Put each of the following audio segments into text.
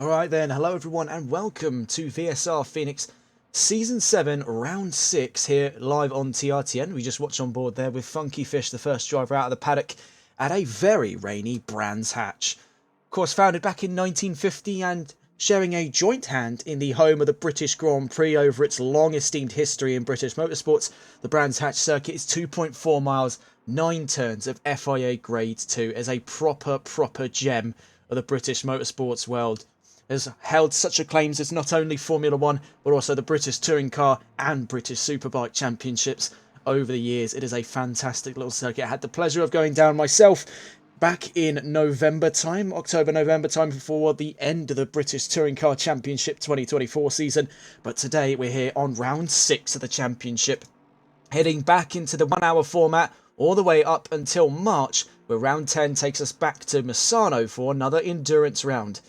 Alright then, hello everyone and welcome to VSR Phoenix Season 7, Round 6 here live on TRTN. We just watched on board there with Funky Fish, the first driver out of the paddock at a very rainy Brands Hatch. Of course, founded back in 1950 and sharing a joint hand in the home of the British Grand Prix over its long-esteemed history in British motorsports, the Brands Hatch circuit is 2.4 miles, 9 turns of FIA Grade 2 as a proper gem of the British motorsports world. Has held such acclaims as not only Formula 1, but also the British Touring Car and British Superbike Championships over the years. It is a fantastic little circuit. I had the pleasure of going down myself back in November time, October-November time, before the end of the British Touring Car Championship 2024 season. But today we're here on round 6 of the championship, heading back into the 1 hour format all the way up until March, where round 10 takes us back to Misano for another endurance round.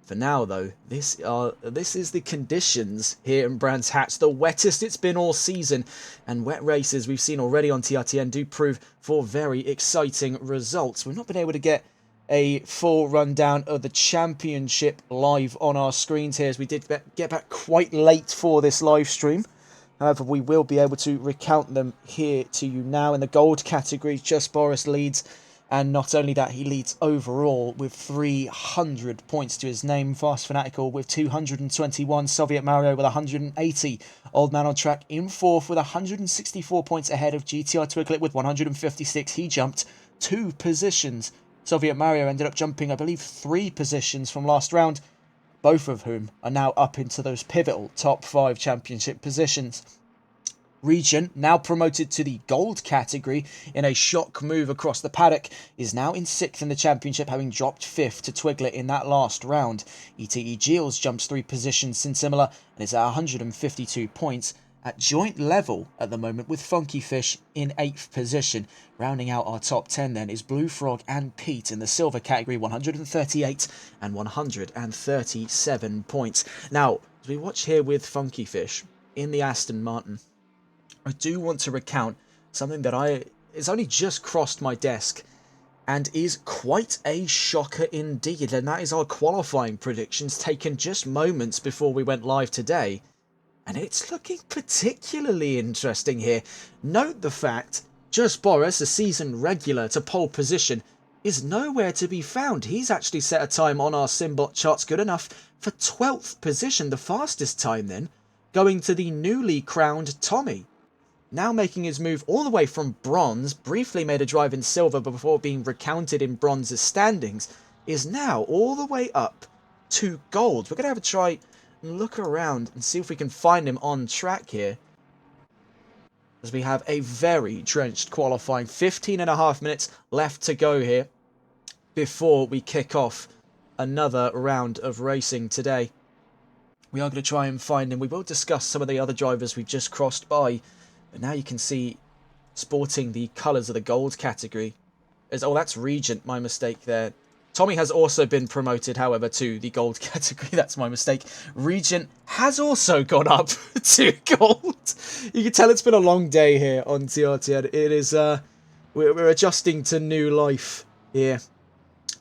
For now, though, this is the conditions here in Brands Hatch, the wettest it's been all season, and wet races we've seen already on TRTN do prove for very exciting results. We've not been able to get a full rundown of the championship live on our screens here, as we did get back quite late for this live stream. However, we will be able to recount them here to you now. In the gold category, Just Boris leads. And not only that, he leads overall with 300 points to his name. Fast Fanatical with 221. Soviet Mario with 180. Old Man on Track in fourth with 164 points ahead of GTR Twiglet with 156. He jumped 2 positions. Soviet Mario ended up jumping, I believe, 3 positions from last round. Both of whom are now up into those pivotal top 5 championship positions. Region, now promoted to the gold category in a shock move across the paddock, is now in 6th in the championship, having dropped 5th to Twiglet in that last round. ETE Gilles jumps 3 positions in similar and is at 152 points at joint level at the moment with Funky Fish in 8th position. Rounding out our top 10 then is Blue Frog and Pete in the silver category, 138 and 137 points. Now, as we watch here with Funky Fish in the Aston Martin, I do want to recount something that it's only just crossed my desk and is quite a shocker indeed, and that is our qualifying predictions taken just moments before we went live today, and it's looking particularly interesting here. Note the fact Just Boris, a season regular to pole position, is nowhere to be found. He's actually set a time on our Simbot charts good enough for 12th position, the fastest time then, going to the newly crowned Tommy. Now making his move all the way from bronze, briefly made a drive in silver before being recounted in bronze's standings, is now all the way up to gold. We're going to have a try and look around and see if we can find him on track here, as we have a very drenched qualifying. 15.5 minutes left to go here before we kick off another round of racing today. We are going to try and find him. We will discuss some of the other drivers we've just crossed by. But now you can see sporting the colours of the gold category. Oh, that's Regent, my mistake there. Tommy has also been promoted, however, to the gold category. That's my mistake. Regent has also gone up to gold. You can tell it's been a long day here on TRTN. It is, we're adjusting to new life here.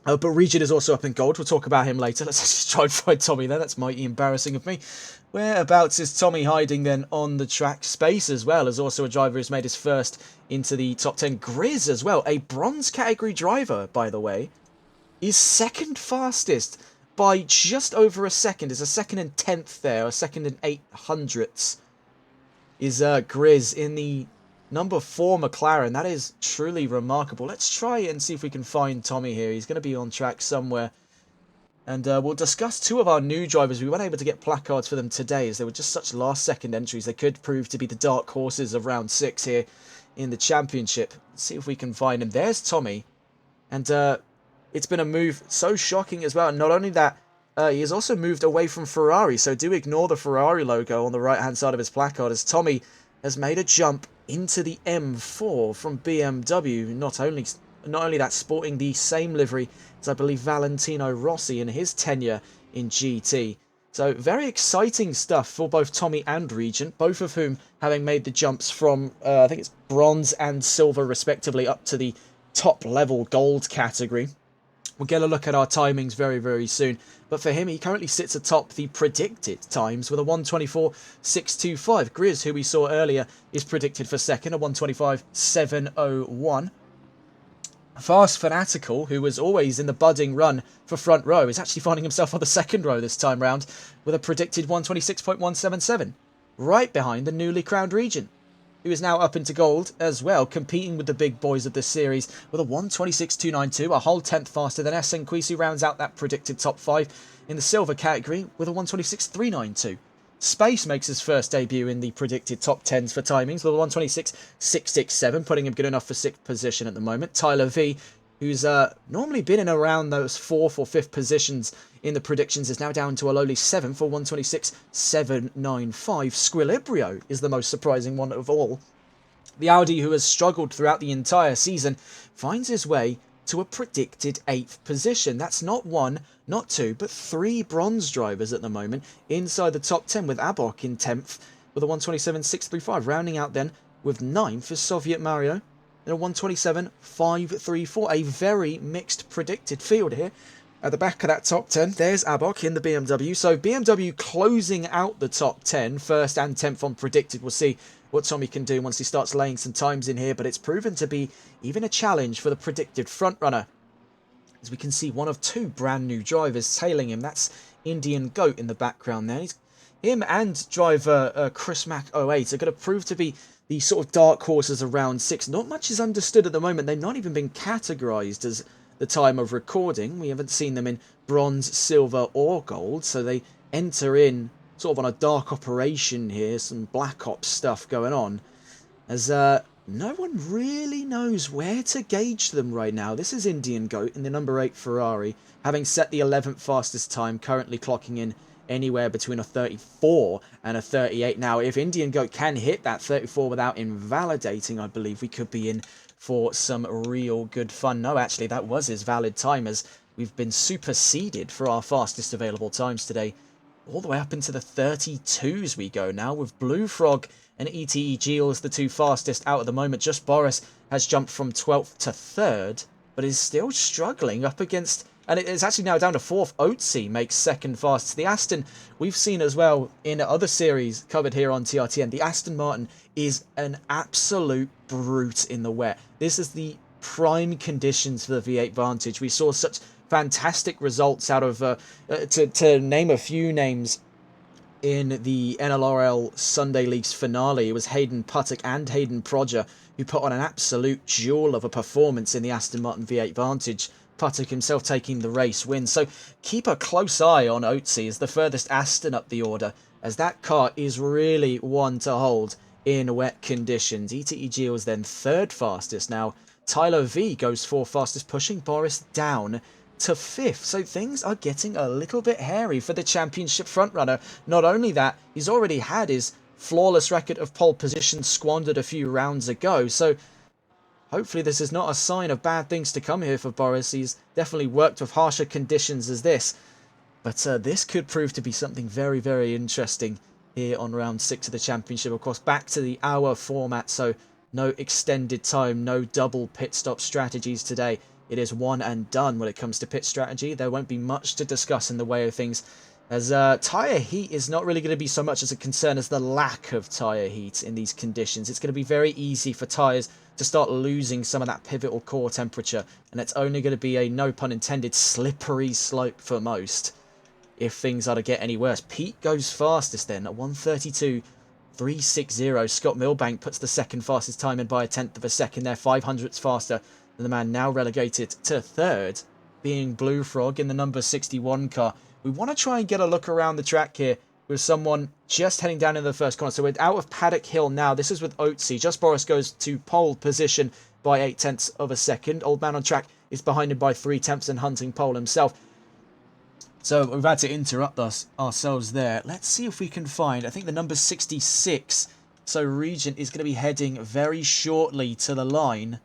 But Regent is also up in gold. We'll talk about him later. Let's just try and find Tommy there. That's mighty embarrassing of me. Whereabouts is Tommy hiding then on the track? Space as well, as also a driver who's made his first into the top 10. Grizz as well, a bronze category driver, by the way, is second fastest by just over a second. Is a second and 10th there, a second and 800ths. Is Grizz in the number 4 McLaren. That is truly remarkable. Let's try and see if we can find Tommy here. He's going to be on track somewhere. And we'll discuss 2 of our new drivers. We weren't able to get placards for them today, as they were just such last-second entries. They could prove to be the dark horses of round 6 here in the championship. Let's see if we can find him. There's Tommy. And it's been a move so shocking as well. And not only that, he has also moved away from Ferrari. So do ignore the Ferrari logo on the right-hand side of his placard, as Tommy has made a jump into the M4 from BMW. Not only that, sporting the same livery as I believe Valentino Rossi in his tenure in GT. So very exciting stuff for both Tommy and Regent, both of whom having made the jumps from, I think it's bronze and silver respectively, up to the top level gold category. We'll get a look at our timings very, very soon. But for him, he currently sits atop the predicted times with a 1:24.625. Grizz, who we saw earlier, is predicted for second, a 1:25.701. Fast Fanatical, who was always in the budding run for front row, is actually finding himself on the second row this time round with a predicted 1:26.177. Right behind the newly crowned Regent, who is now up into gold as well, competing with the big boys of this series with a 1:26.292, a whole tenth faster than SN Quis, who rounds out that predicted top 5 in the silver category with a 1:26.392. Space makes his first debut in the predicted top 10s for timings with a 1:26.667, putting him good enough for 6th position at the moment. Tyler V, who's normally been in around those 4th or 5th positions in the predictions, is now down to a lowly 7th for 1:26.795. Squilibrio is the most surprising one of all. The Audi, who has struggled throughout the entire season, finds his way to a predicted 8th position. That's not 1, not 2, but 3 bronze drivers at the moment inside the top 10, with Abok in 10th with a 1:27.635. Rounding out then with 9th is Soviet Mario and a 1:27.534. A very mixed predicted field here. At the back of that top 10, there's Abok in the BMW. So BMW closing out the top 10, 1st and 10th on predicted. We'll see what Tommy can do once he starts laying some times in here, but it's proven to be even a challenge for the predicted frontrunner. As we can see, one of 2 brand new drivers tailing him. That's Indian Goat in the background there. Him and driver Chris Mack 08 are going to prove to be the sort of dark horses around 6. Not much is understood at the moment. They've not even been categorised as the time of recording. We haven't seen them in bronze, silver or gold, so they enter in sort of on a dark operation here, some Black Ops stuff going on, as no one really knows where to gauge them right now. This is Indian Goat in the number 8 Ferrari, having set the 11th fastest time, currently clocking in anywhere between a 34 and a 38. Now, if Indian Goat can hit that 34 without invalidating, I believe we could be in for some real good fun. No, actually, that was his valid time, as we've been superseded for our fastest available times today. All the way up into the 32s we go now, with Blue Frog and ETE Giles the 2 fastest out at the moment. Just Boris has jumped from 12th to 3rd, but is still struggling up against, and it's actually now down to 4th. Oatsy makes 2nd fastest. The Aston, we've seen as well in other series covered here on TRTN, the Aston Martin is an absolute brute in the wet. This is the prime conditions for the V8 Vantage. We saw such fantastic results out of, to name a few names, in the NLRL Sunday League's finale. It was Hayden Puttock and Hayden Prodger who put on an absolute jewel of a performance in the Aston Martin V8 Vantage. Puttock himself taking the race win. So keep a close eye on Oatsy as the furthest Aston up the order, as that car is really one to hold in wet conditions. ETE Giles then 3rd fastest. Now Tyler V goes 4th fastest, pushing Boris down to 5th. So things are getting a little bit hairy for the championship frontrunner. Not only that, he's already had his flawless record of pole position squandered a few rounds ago. So hopefully this is not a sign of bad things to come here for Boris. He's definitely worked with harsher conditions as this. But this could prove to be something very, very interesting here on round 6 of the championship. Of course, back to the hour format, so no extended time, no double pit stop strategies today. It is one and done when it comes to pit strategy. There won't be much to discuss in the way of things, as tyre heat is not really going to be so much as a concern as the lack of tyre heat in these conditions. It's going to be very easy for tyres to start losing some of that pivotal core temperature, and it's only going to be a, no pun intended, slippery slope for most if things are to get any worse. Pete goes fastest then at 1:32.360. Scott Milbank puts the 2nd fastest time in by a 1/10 of a second there, 500ths faster than the man now relegated to 3rd, being Blue Frog in the number 61 car. We want to try and get a look around the track here with someone just heading down in the first corner. So we're out of Paddock Hill now. This is with Oatsy. Just Boris goes to pole position by 0.8 of a second. Old Man on Track is behind him by 0.3 and hunting pole himself. So we've had to interrupt ourselves there. Let's see if we can find, I think the number 66. So Regent is going to be heading very shortly to the line.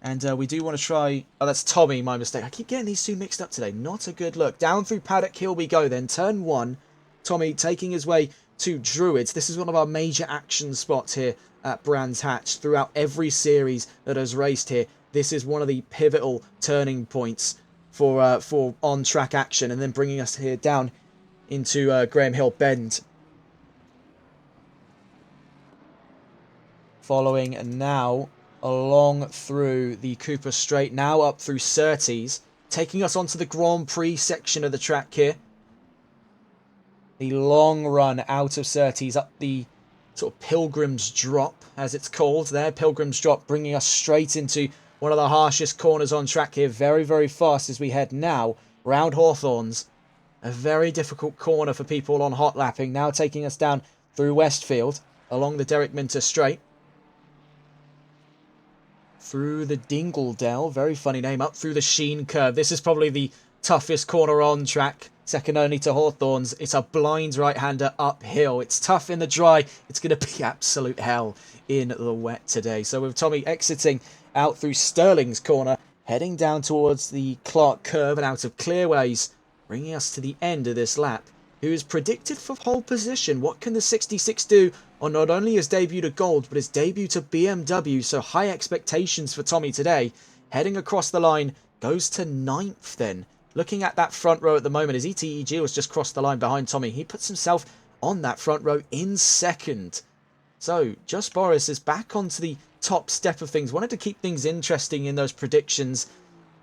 And we do want to try... Oh, that's Tommy, my mistake. I keep getting these two mixed up today. Not a good look. Down through Paddock Hill we go then. Turn 1. Tommy taking his way to Druids. This is one of our major action spots here at Brands Hatch. Throughout every series that has raced here, this is one of the pivotal turning points for on-track action, and then bringing us here down into Graham Hill Bend. Following now along through the Cooper Straight, now up through Surtees, taking us onto the Grand Prix section of the track here. The long run out of Surtees up the sort of Pilgrim's Drop, as it's called there. Pilgrim's Drop bringing us straight into one of the harshest corners on track here. Very, very fast as we head now round Hawthorns. A very difficult corner for people on hot lapping. Now taking us down through Westfield along the Derek Minter Straight. Through the Dingledale, very funny name, up through the Sheen Curve. This is probably the toughest corner on track, second only to Hawthorns. It's a blind right-hander uphill. It's tough in the dry. It's going to be absolute hell in the wet today. So with Tommy exiting out through Sterling's corner, heading down towards the Clark Curve and out of Clearways, bringing us to the end of this lap. Who is predicted for pole position? What can the 66 do on not only his debut to Gold, but his debut to BMW? So high expectations for Tommy today. Heading across the line, goes to 9th then. Looking at that front row at the moment, as ETEG was just crossed the line behind Tommy, he puts himself on that front row in 2nd. So Just Boris is back onto the top step of things. Wanted to keep things interesting in those predictions,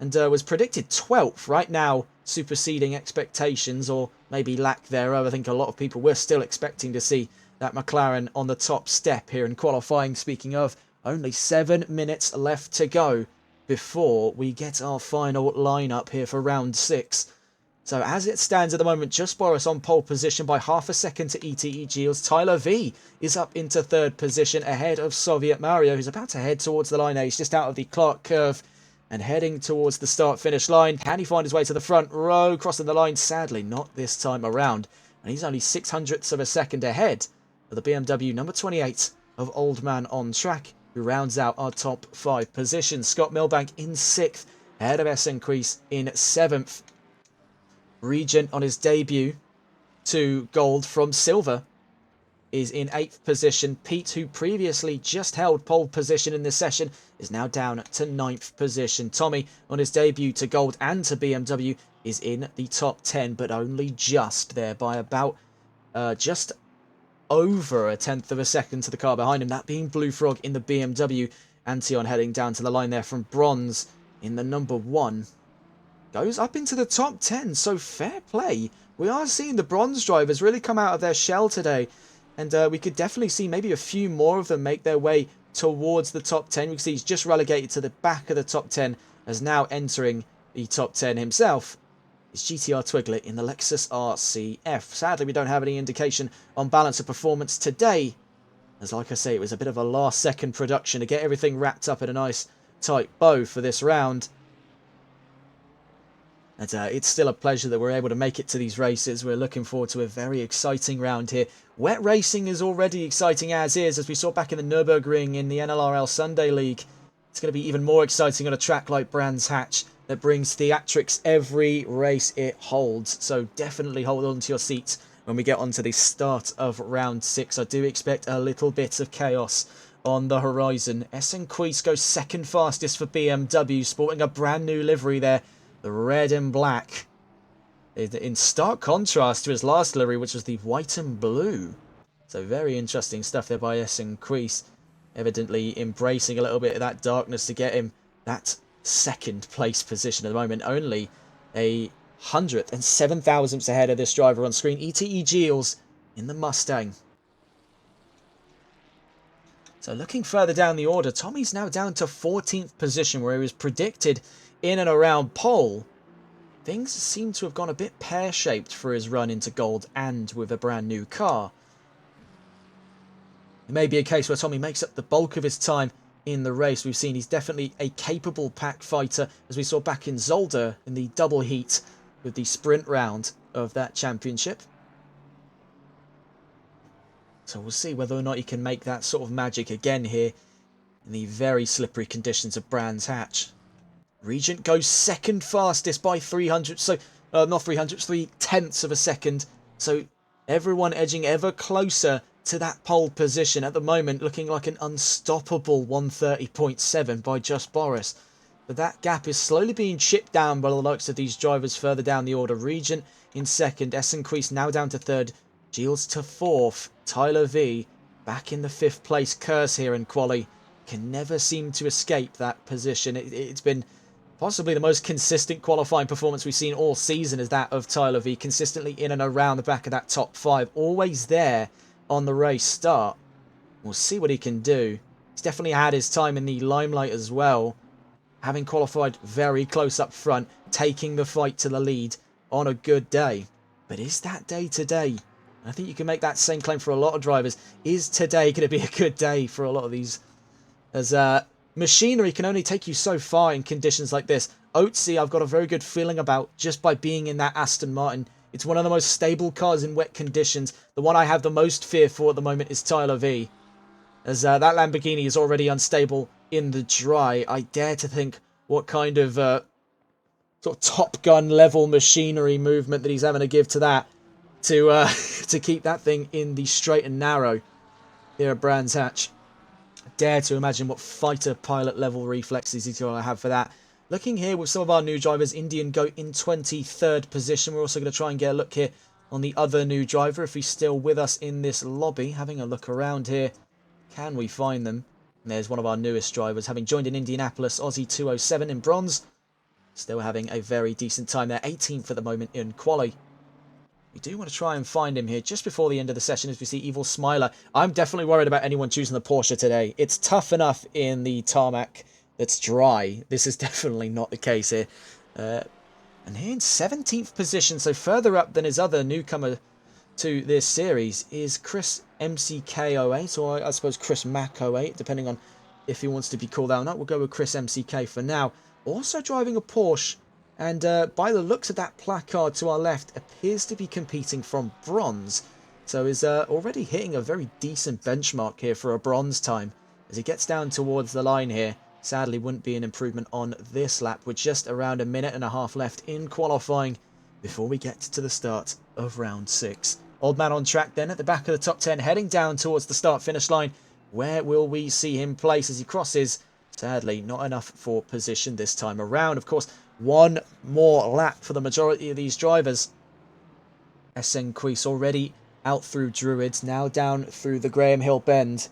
and was predicted 12th. Right now, superseding expectations, or maybe lack thereof. I think a lot of people were still expecting to see that McLaren on the top step here in qualifying. Speaking of, only 7 minutes left to go before we get our final lineup here for round 6. So as it stands at the moment, Just Boris on pole position by half a second to ETEG, as Tyler V is up into 3rd position ahead of Soviet Mario, who's about to head towards the line. He's just out of the Clark Curve and heading towards the start-finish line. Can he find his way to the front row? Crossing the line, sadly, not this time around. And he's only 0.06 of a second ahead of the BMW number 28 of Old Man on Track, who rounds out our top 5 positions. Scott Milbank in 6th, ahead of SN Crease in 7th. Regent on his debut to Gold from Silver is in 8th position. Pete, who previously just held pole position in this session, is now down to 9th position. Tommy, on his debut to Gold and to BMW, is in the top 10, but only just there by about just over 1/10 of a second to the car behind him, that being Blue Frog in the BMW. Antion heading down to the line there from bronze in the number 1. Goes up into the top 10, so fair play. We are seeing the bronze drivers really come out of their shell today, and we could definitely see maybe a few more of them make their way towards the top 10. We can see he's just relegated to the back of the top 10, as now entering the top 10 himself is GTR Twiglet in the Lexus RCF. Sadly, we don't have any indication on balance of performance today, as like I say, it was a bit of a last-second production to get everything wrapped up in a nice tight bow for this round. And it's still a pleasure that we're able to make it to these races. We're looking forward to a very exciting round here. Wet racing is already exciting as is, as we saw back in the Nürburgring in the NLRL Sunday League. It's going to be even more exciting on a track like Brands Hatch that brings theatrics every race it holds. So definitely hold on to your seats when we get onto the start of round 6. I do expect a little bit of chaos on the horizon. SN Queese goes 2nd fastest for BMW, sporting a brand new livery there. The red and black, in stark contrast to his last livery, which was the white and blue. So very interesting stuff there by SN Crease, evidently embracing a little bit of that darkness to get him that 2nd place position at the moment. Only a 100th and 7 thousandths ahead of this driver on screen, ETE Giles in the Mustang. So looking further down the order, Tommy's now down to 14th position, where he was predicted in and around pole. Things seem to have gone a bit pear-shaped for his run into Gold and with a brand new car. It may be a case where Tommy makes up the bulk of his time in the race. We've seen he's definitely a capable pack fighter, as we saw back in Zolder in the double heat with the sprint round of that championship. So we'll see whether or not he can make that sort of magic again here in the very slippery conditions of Brands Hatch. Regent goes 2nd fastest by 300, so not 300, 3/10 of a second. So everyone edging ever closer to that pole position at the moment, looking like an unstoppable 130.7 by Just Boris. But that gap is slowly being chipped down by the looks of these drivers further down the order. Regent in second, Essenquist now down to third, Gilles to fourth, Tyler V back in the fifth place curse here in quali. Can never seem to escape that position. It's been possibly the most consistent qualifying performance we've seen all season is that of Tyler V, consistently in and around the back of that top five, always there on the race start. We'll see what he can do. He's definitely had his time in the limelight as well, having qualified very close up front, taking the fight to the lead on a good day. But is that day today? I think you can make that same claim for a lot of drivers. Is today going to be a good day for a lot of these? As machinery can only take you so far in conditions like this. Oatsy, I've got a very good feeling about just by being in that Aston Martin. It's one of the most stable cars in wet conditions. The one I have the most fear for at the moment is Tyler V. As that Lamborghini is already unstable in the dry. I dare to think what kind of sort of Top Gun level machinery movement that he's having to give to that to to keep that thing in the straight and narrow here at Brands Hatch. I dare to imagine what fighter pilot level reflexes he's going to have for that. Looking here with some of our new drivers, Indian Goat in 23rd position. We're also going to try and get a look here on the other new driver if he's still with us in this lobby. Having a look around here. Can we find them? And there's one of our newest drivers, having joined in Indianapolis, Aussie 207 in bronze. Still having a very decent time there, 18th at the moment in quali. We do want to try and find him here just before the end of the session as we see Evil Smiler. I'm definitely worried about anyone choosing the Porsche today. It's tough enough in the tarmac that's dry. This is definitely not the case here. And here in 17th position, so further up than his other newcomer to this series, is Chris MCK08, or I suppose Chris Mac08, depending on if he wants to be called out or not. We'll go with Chris MCK for now. Also driving a Porsche, and by the looks of that placard to our left, appears to be competing from bronze. So is already hitting a very decent benchmark here for a bronze time. As he gets down towards the line here, sadly wouldn't be an improvement on this lap, with just around a minute and a half left in qualifying before we get to the start of round 6. Old man on track then at the back of the top 10, heading down towards the start-finish line. Where will we see him place as he crosses? Sadly, not enough for position this time around. Of course, one more lap for the majority of these drivers. Essenquist already out through Druids, now down through the Graham Hill Bend.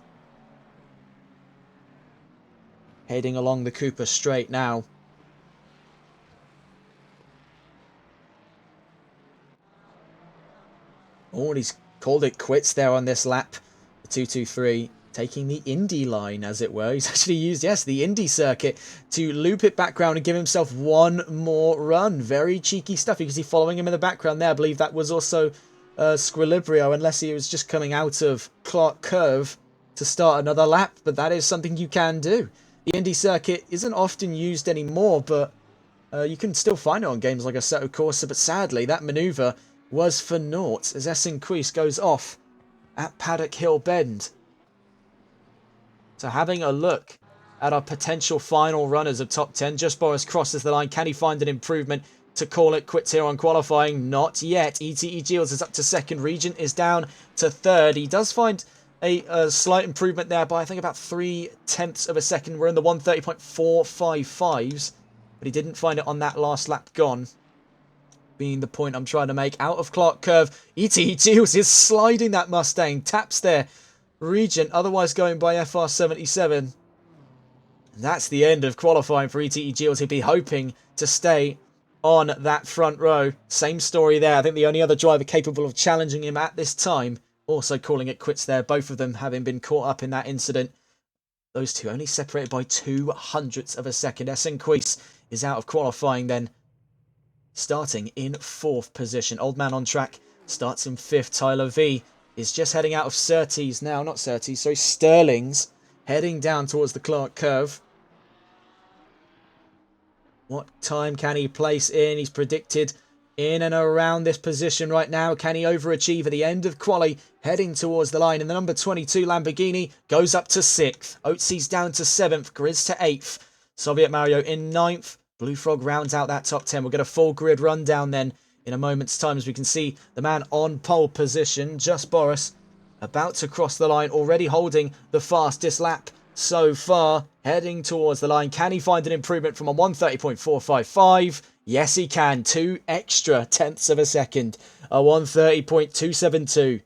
Heading along the Cooper Straight now. Oh, and he's called it quits there on this lap. The 223 taking the Indy line, as it were. He's actually used, yes, the Indy circuit to loop it back round and give himself one more run. Very cheeky stuff. You can see following him in the background there. I believe that was also Squilibrio, unless he was just coming out of Clark Curve to start another lap. But that is something you can do. The Indy circuit isn't often used anymore, but you can still find it on games like Assetto Corsa. But sadly, that manoeuvre was for naught as Essenquist goes off at Paddock Hill Bend. So having a look at our potential final runners of top 10, Just Boris crosses the line. Can he find an improvement to call it quits here on qualifying? Not yet. ETE Gilles is up to second. Regent is down to third. He does find a slight improvement there by I think about 0.3 of a second. We're in the 1:30.455s, but he didn't find it on that last lap gone. Being the point I'm trying to make. Out of Clark Curve, ETE Gilles is sliding that Mustang. Taps there. Regent, otherwise going by FR77. And that's the end of qualifying for ETE Gilles. He'd be hoping to stay on that front row. Same story there. I think the only other driver capable of challenging him at this time, also calling it quits there. Both of them having been caught up in that incident. Those two only separated by 0.02 of a second. Essenquist is out of qualifying then, starting in 4th position. Old man on track starts in 5th. Tyler V is just heading out of Surtees now. Not Surtees, sorry, Sterling's. Heading down towards the Clark Curve. What time can he place in? He's predicted in and around this position right now. Can he overachieve at the end of quali? Heading towards the line. And the number 22 Lamborghini goes up to 6th. Oatsy's down to 7th. Grizz to 8th. Soviet Mario in 9th. Blue Frog rounds out that top 10. We'll get a full grid rundown then in a moment's time as we can see the man on pole position, Just Boris, about to cross the line, already holding the fastest lap so far, heading towards the line. Can he find an improvement from a 130.455? Yes, he can. 2 extra tenths of a second. A 130.272.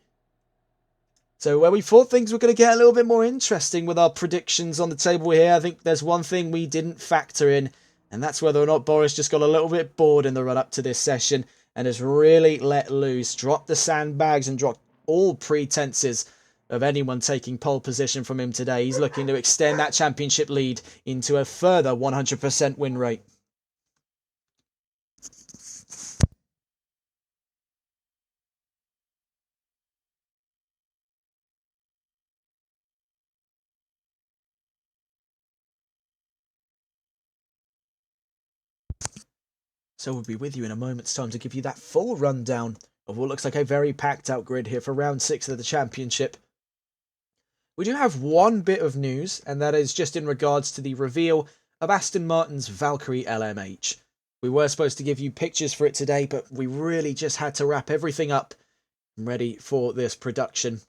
So where we thought things were going to get a little bit more interesting with our predictions on the table here, I think there's one thing we didn't factor in, and that's whether or not Boris just got a little bit bored in the run-up to this session and has really let loose, dropped the sandbags and dropped all pretenses of anyone taking pole position from him today. He's looking to extend that championship lead into a further 100% win rate. So we'll be with you in a moment's time to give you that full rundown of what looks like a very packed out grid here for round 6 of the championship. We do have one bit of news, and that is just in regards to the reveal of Aston Martin's Valkyrie LMH. We were supposed to give you pictures for it today, but we really just had to wrap everything up and ready for this production.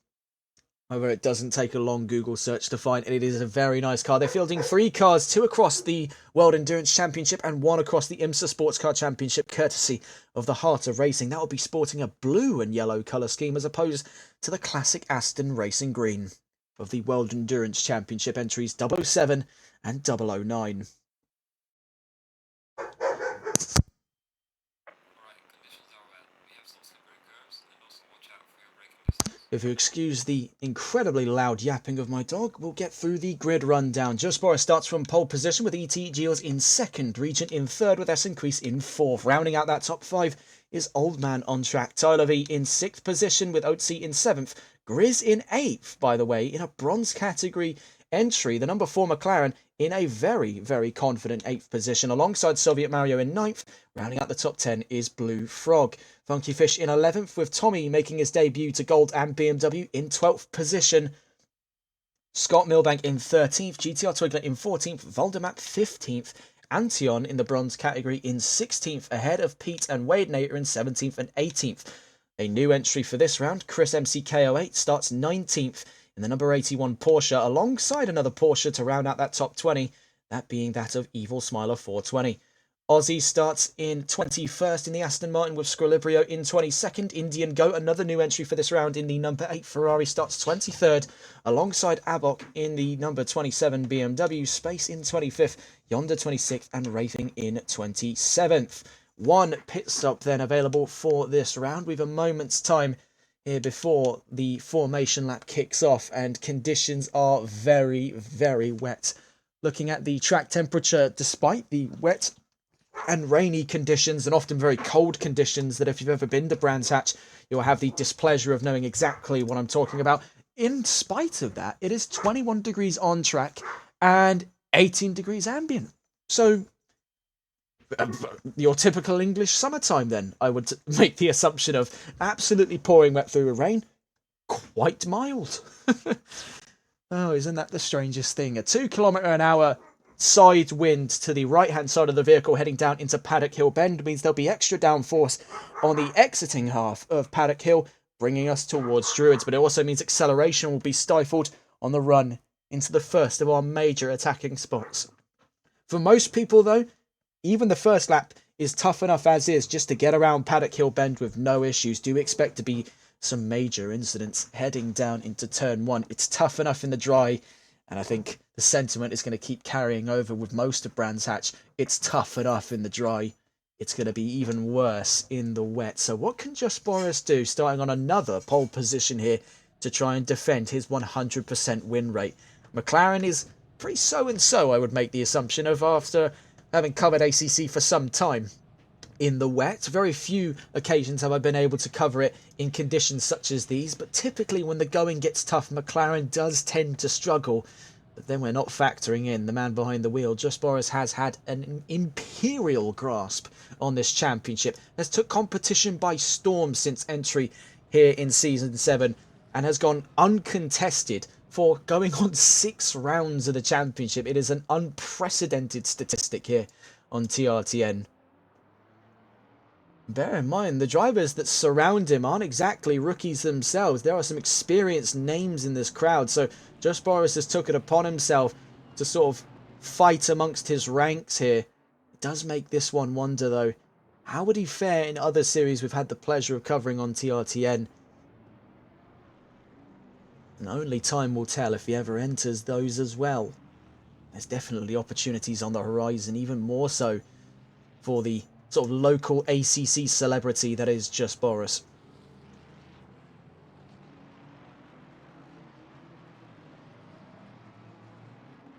However, it doesn't take a long Google search to find, and it is a very nice car. They're fielding 3 cars, 2 across the World Endurance Championship and 1 across the IMSA Sports Car Championship, courtesy of the Heart of Racing. That will be sporting a blue and yellow colour scheme as opposed to the classic Aston Racing Green of the World Endurance Championship entries 007 and 009. If you excuse the incredibly loud yapping of my dog, we'll get through the grid rundown. Just Boris starts from pole position with E.T. Gilles in 2nd, Regent in 3rd with S. Increase in 4th. Rounding out that top 5 is Old Man on track. Tyler V in 6th position with Otzi in 7th. Grizz in 8th, by the way, in a bronze category entry. The number 4 McLaren in a very, very confident 8th position. Alongside Soviet Mario in 9th, rounding out the top 10 is Blue Frog. Funky Fish in 11th, with Tommy making his debut to Gold and BMW in 12th position. Scott Milbank in 13th, GTR Twigler in 14th, Voldemap 15th, Antion in the bronze category in 16th, ahead of Pete and Wade Nater in 17th and 18th. A new entry for this round, Chris MCK08 starts 19th in the number 81 Porsche, alongside another Porsche to round out that top 20, that being that of Evil Smiler 420. Aussie starts in 21st in the Aston Martin with Squilibrio in 22nd. Indian Goat, another new entry for this round in the number 8 Ferrari, starts 23rd, alongside Abok in the number 27 BMW. Space in 25th, Yonder 26th, and Racing in 27th. One pit stop then available for this round. We've a moment's time here before the formation lap kicks off, and conditions are very, very wet. Looking at the track temperature, despite the wet and rainy conditions and often very cold conditions that if you've ever been to Brands Hatch, you'll have the displeasure of knowing exactly what I'm talking about. In spite of that, it is 21 degrees on track and 18 degrees ambient. So your typical English summertime then, I would make the assumption of absolutely pouring wet through with rain. Quite mild. Oh, isn't that the strangest thing? A 2 km/h side wind to the right-hand side of the vehicle heading down into Paddock Hill Bend means there'll be extra downforce on the exiting half of Paddock Hill, bringing us towards Druids, but it also means acceleration will be stifled on the run into the first of our major attacking spots. For most people, though, even the first lap is tough enough as is just to get around Paddock Hill Bend with no issues. Do expect to be some major incidents heading down into turn 1. It's tough enough in the dry, and I think the sentiment is going to keep carrying over with most of Brands Hatch. It's tough enough in the dry. It's going to be even worse in the wet. So what can Just Boris do, starting on another pole position here, to try and defend his 100% win rate? McLaren is pretty so-and-so, I would make the assumption of, after having covered ACC for some time. In the wet, very few occasions have I been able to cover it in conditions such as these, but typically when the going gets tough, McLaren does tend to struggle. But then we're not factoring in the man behind the wheel. Just Boris has had an imperial grasp on this championship, has took competition by storm since entry here in Season 7, and has gone uncontested for going on 6 rounds of the championship. It is an unprecedented statistic here on TRTN. Bear in mind, the drivers that surround him aren't exactly rookies themselves. There are some experienced names in this crowd, so Just Boris has took it upon himself to sort of fight amongst his ranks here. It does make this one wonder, though. How would he fare in other series we've had the pleasure of covering on TRTN? And only time will tell if he ever enters those as well. There's definitely opportunities on the horizon, even more so for the sort of local ACC celebrity that is Just Boris.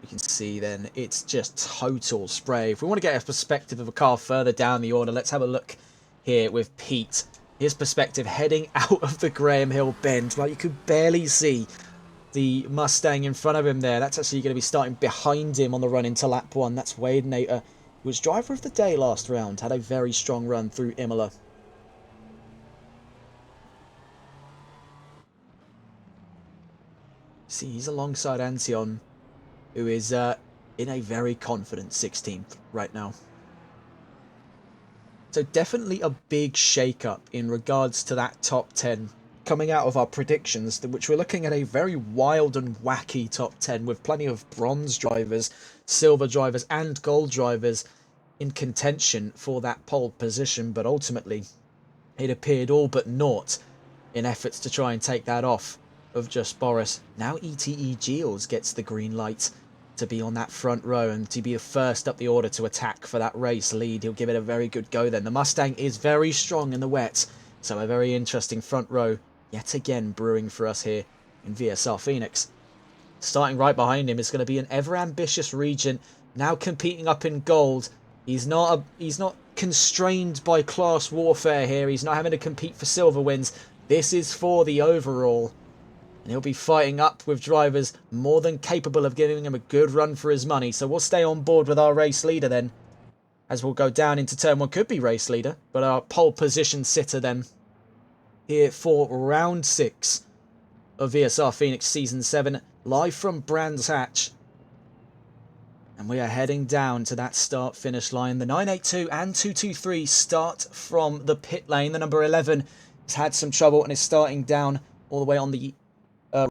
You can see then it's just total spray. If we want to get a perspective of a car further down the order, let's have a look here with Pete. His perspective heading out of the Graham Hill bend. Like, you could barely see the Mustang in front of him there. That's actually going to be starting behind him on the run into lap 1. That's Wade Nater, who was driver of the day last round. Had a very strong run through Imola. See, he's alongside Antion, who is in a very confident 16th right now. So definitely a big shake-up in regards to that top 10 coming out of our predictions, which we're looking at a very wild and wacky top 10 with plenty of bronze drivers, silver drivers and gold drivers in contention for that pole position, but ultimately it appeared all but naught in efforts to try and take that off of Just Boris. Now ETE Giles gets the green light to be on that front row and to be the first up the order to attack for that race lead. He'll give it a very good go then. The Mustang is very strong in the wet, so a very interesting front row yet again brewing for us here in VSR Phoenix. Starting right behind him is going to be an ever-ambitious Regent, now competing up in gold. He's not constrained by class warfare here. He's not having to compete for silver wins. This is for the overall. And he'll be fighting up with drivers more than capable of giving him a good run for his money. So we'll stay on board with our race leader then, as we'll go down into turn 1. Could be race leader, but our pole position sitter then here for round 6 of VSR Phoenix Season 7, live from Brands Hatch. And we are heading down to that start-finish line. The 982 and 223 start from the pit lane. The number 11 has had some trouble and is starting down all the way on the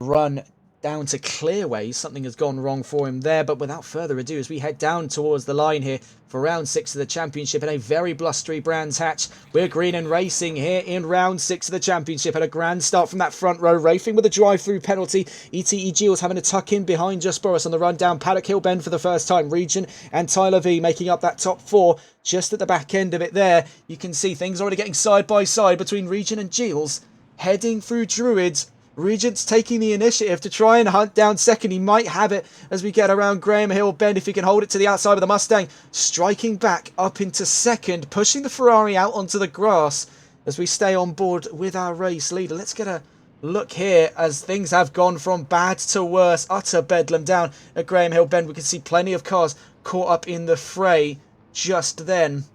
run down to Clearways. Something has gone wrong for him there, but without further ado, as we head down towards the line here for round 6 of the championship in a very blustery Brands Hatch, we're green and racing here in round 6 of the championship. Had a grand start from that front row, racing with a drive-through penalty. ETE Giles having to tuck in behind Just Boris on the run down Paddock Hill Bend for the first time. Regent and Tyler V making up that top 4 just at the back end of it there. You can see things already getting side by side between Regent and Giles heading through Druids. Regent's taking the initiative to try and hunt down second. He might have it as we get around Graham Hill Bend if he can hold it to the outside of the Mustang. Striking back up into second, pushing the Ferrari out onto the grass as we stay on board with our race leader. Let's get a look here as things have gone from bad to worse. Utter bedlam down at Graham Hill Bend. We can see plenty of cars caught up in the fray just then.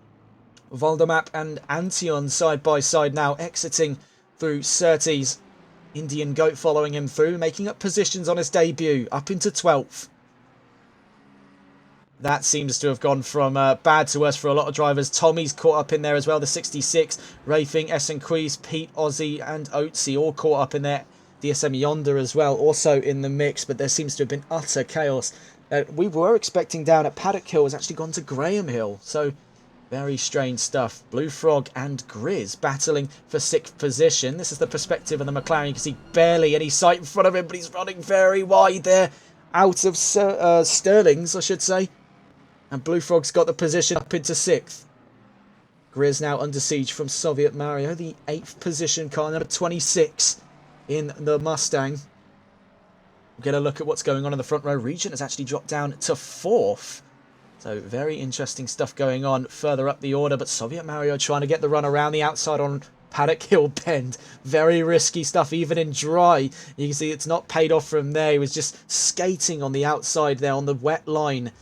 Voldemap and Antion side by side now exiting through Surtees. Indian Goat following him through, making up positions on his debut, up into 12th. That seems to have gone from bad to worse for a lot of drivers. Tommy's caught up in there as well, the 66. Rafing, Essen Queez, Pete, Ozzy and Oatsy all caught up in there. DSM Yonder as well, also in the mix, but there seems to have been utter chaos. We were expecting down at Paddock Hill has actually gone to Graham Hill, so very strange stuff. Blue Frog and Grizz battling for 6th position. This is the perspective of the McLaren. You can see barely any sight in front of him, but he's running very wide there. Out of Sterling's, I should say. And Blue Frog's got the position up into 6th. Grizz now under siege from Soviet Mario. The 8th position car, number 26 in the Mustang. We'll get a look at what's going on in the front row. Regent has actually dropped down to 4th. So very interesting stuff going on further up the order, but Soviet Mario trying to get the run around the outside on Paddock Hill Bend. Very risky stuff, even in dry. You can see it's not paid off from there. He was just skating on the outside there on the wet line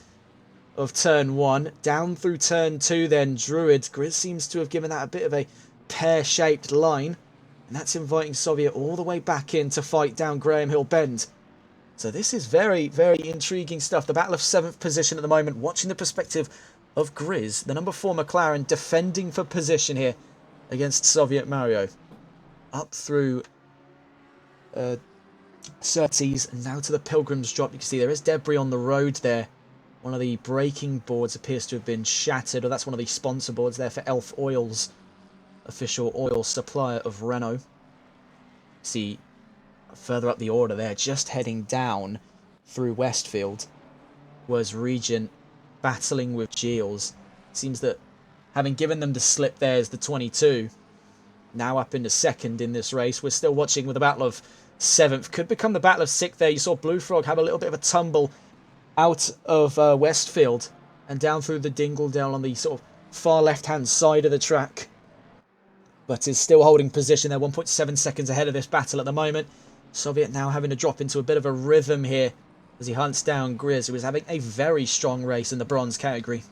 of turn 1. Down through turn 2 then, Druids. Grizz seems to have given that a bit of a pear-shaped line. And that's inviting Soviet all the way back in to fight down Graham Hill Bend. So this is very, very intriguing stuff. The battle of 7th position at the moment, watching the perspective of Grizz, the number 4 McLaren, defending for position here against Soviet Mario. Up through Surtees, and now to the Pilgrim's Drop. You can see there is debris on the road there. One of the braking boards appears to have been shattered, or that's one of the sponsor boards there for Elf Oils, official oil supplier of Renault. See, further up the order there, just heading down through Westfield, was Regent battling with Gilles. Seems that having given them the slip there is the 22. Now up into second in this race. We're still watching with the battle of 7th. Could become the battle of 6th there. You saw Blue Frog have a little bit of a tumble out of Westfield and down through the dingle down on the sort of far left-hand side of the track. But is still holding position there, 1.7 seconds ahead of this battle at the moment. Soviet now having to drop into a bit of a rhythm here as he hunts down Grizz, who is having a very strong race in the bronze category.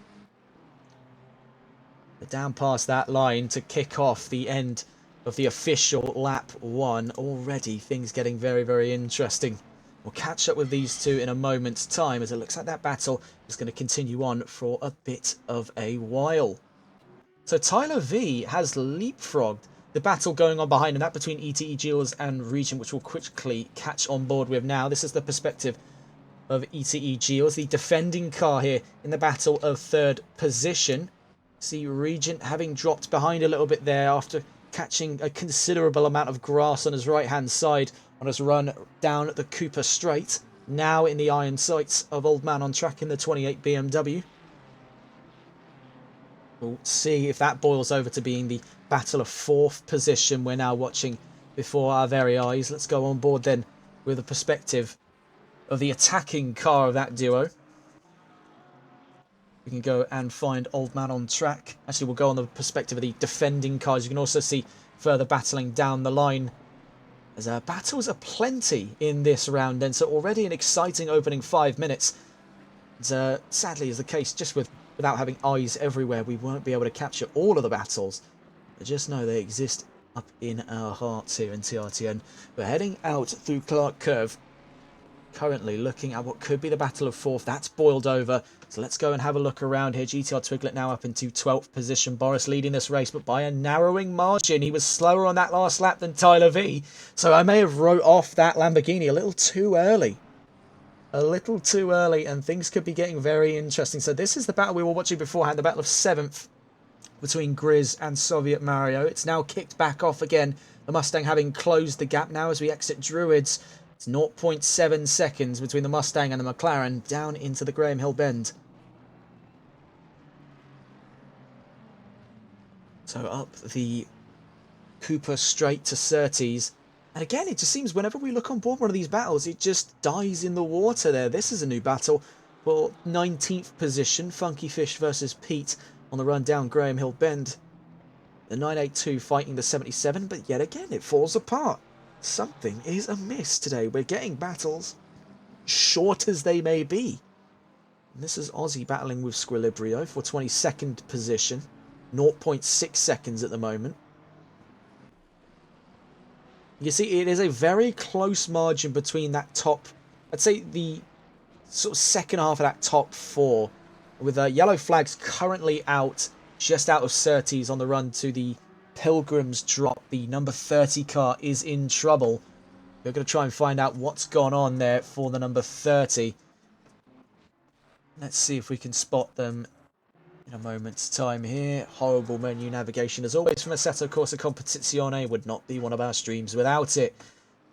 But down past that line to kick off the end of the official lap 1. Already things getting very, very interesting. We'll catch up with these two in a moment's time, as it looks like that battle is going to continue on for a bit of a while. So Tyler V has leapfrogged the battle going on behind him, that between ETE Gilles and Regent, which we'll quickly catch on board with now. This is the perspective of ETE Gilles, the defending car here in the battle of 3rd position. See Regent having dropped behind a little bit there after catching a considerable amount of grass on his right-hand side on his run down the Cooper Straight. Now in the iron sights of Old Man on Track in the 28 BMW. We'll see if that boils over to being the battle of 4th position we're now watching before our very eyes. Let's go on board then with the perspective of the attacking car of that duo. We can go and find Old Man on Track. Actually, we'll go on the perspective of the defending cars. You can also see further battling down the line. As battles are plenty in this round, and so already an exciting opening 5 minutes. And, sadly, is the case just without having eyes everywhere, we won't be able to capture all of the battles. But just know they exist up in our hearts here in TRTN. We're heading out through Clark Curve. Currently looking at what could be the battle of 4th. That's boiled over. So let's go and have a look around here. GTR Twiglet now up into 12th position. Boris leading this race, but by a narrowing margin. He was slower on that last lap than Tyler V. So I may have wrote off that Lamborghini a little too early. A little too early, and things could be getting very interesting. So this is the battle we were watching beforehand, the battle of 7th between Grizz and Soviet Mario. It's now kicked back off again. The Mustang having closed the gap now as we exit Druids. It's 0.7 seconds between the Mustang and the McLaren down into the Graham Hill Bend. So up the Cooper Straight to Surtees. And again, it just seems whenever we look on board one of these battles, it just dies in the water there. This is a new battle for 19th position. Funky Fish versus Pete on the run down Graham Hill Bend. The 982 fighting the 77, but yet again, it falls apart. Something is amiss today. We're getting battles, short as they may be. And this is Aussie battling with Squilibrio for 22nd position. 0.6 seconds at the moment. You see, it is a very close margin between that top, I'd say the sort of second half of that top 4. With yellow flags currently out, just out of Surtees on the run to the Pilgrim's Drop. The number 30 car is in trouble. We're going to try and find out what's gone on there for the number 30. Let's see if we can spot them in a moment's time here. Horrible menu navigation as always from Assetto Corsa Competizione. Would not be one of our streams without it.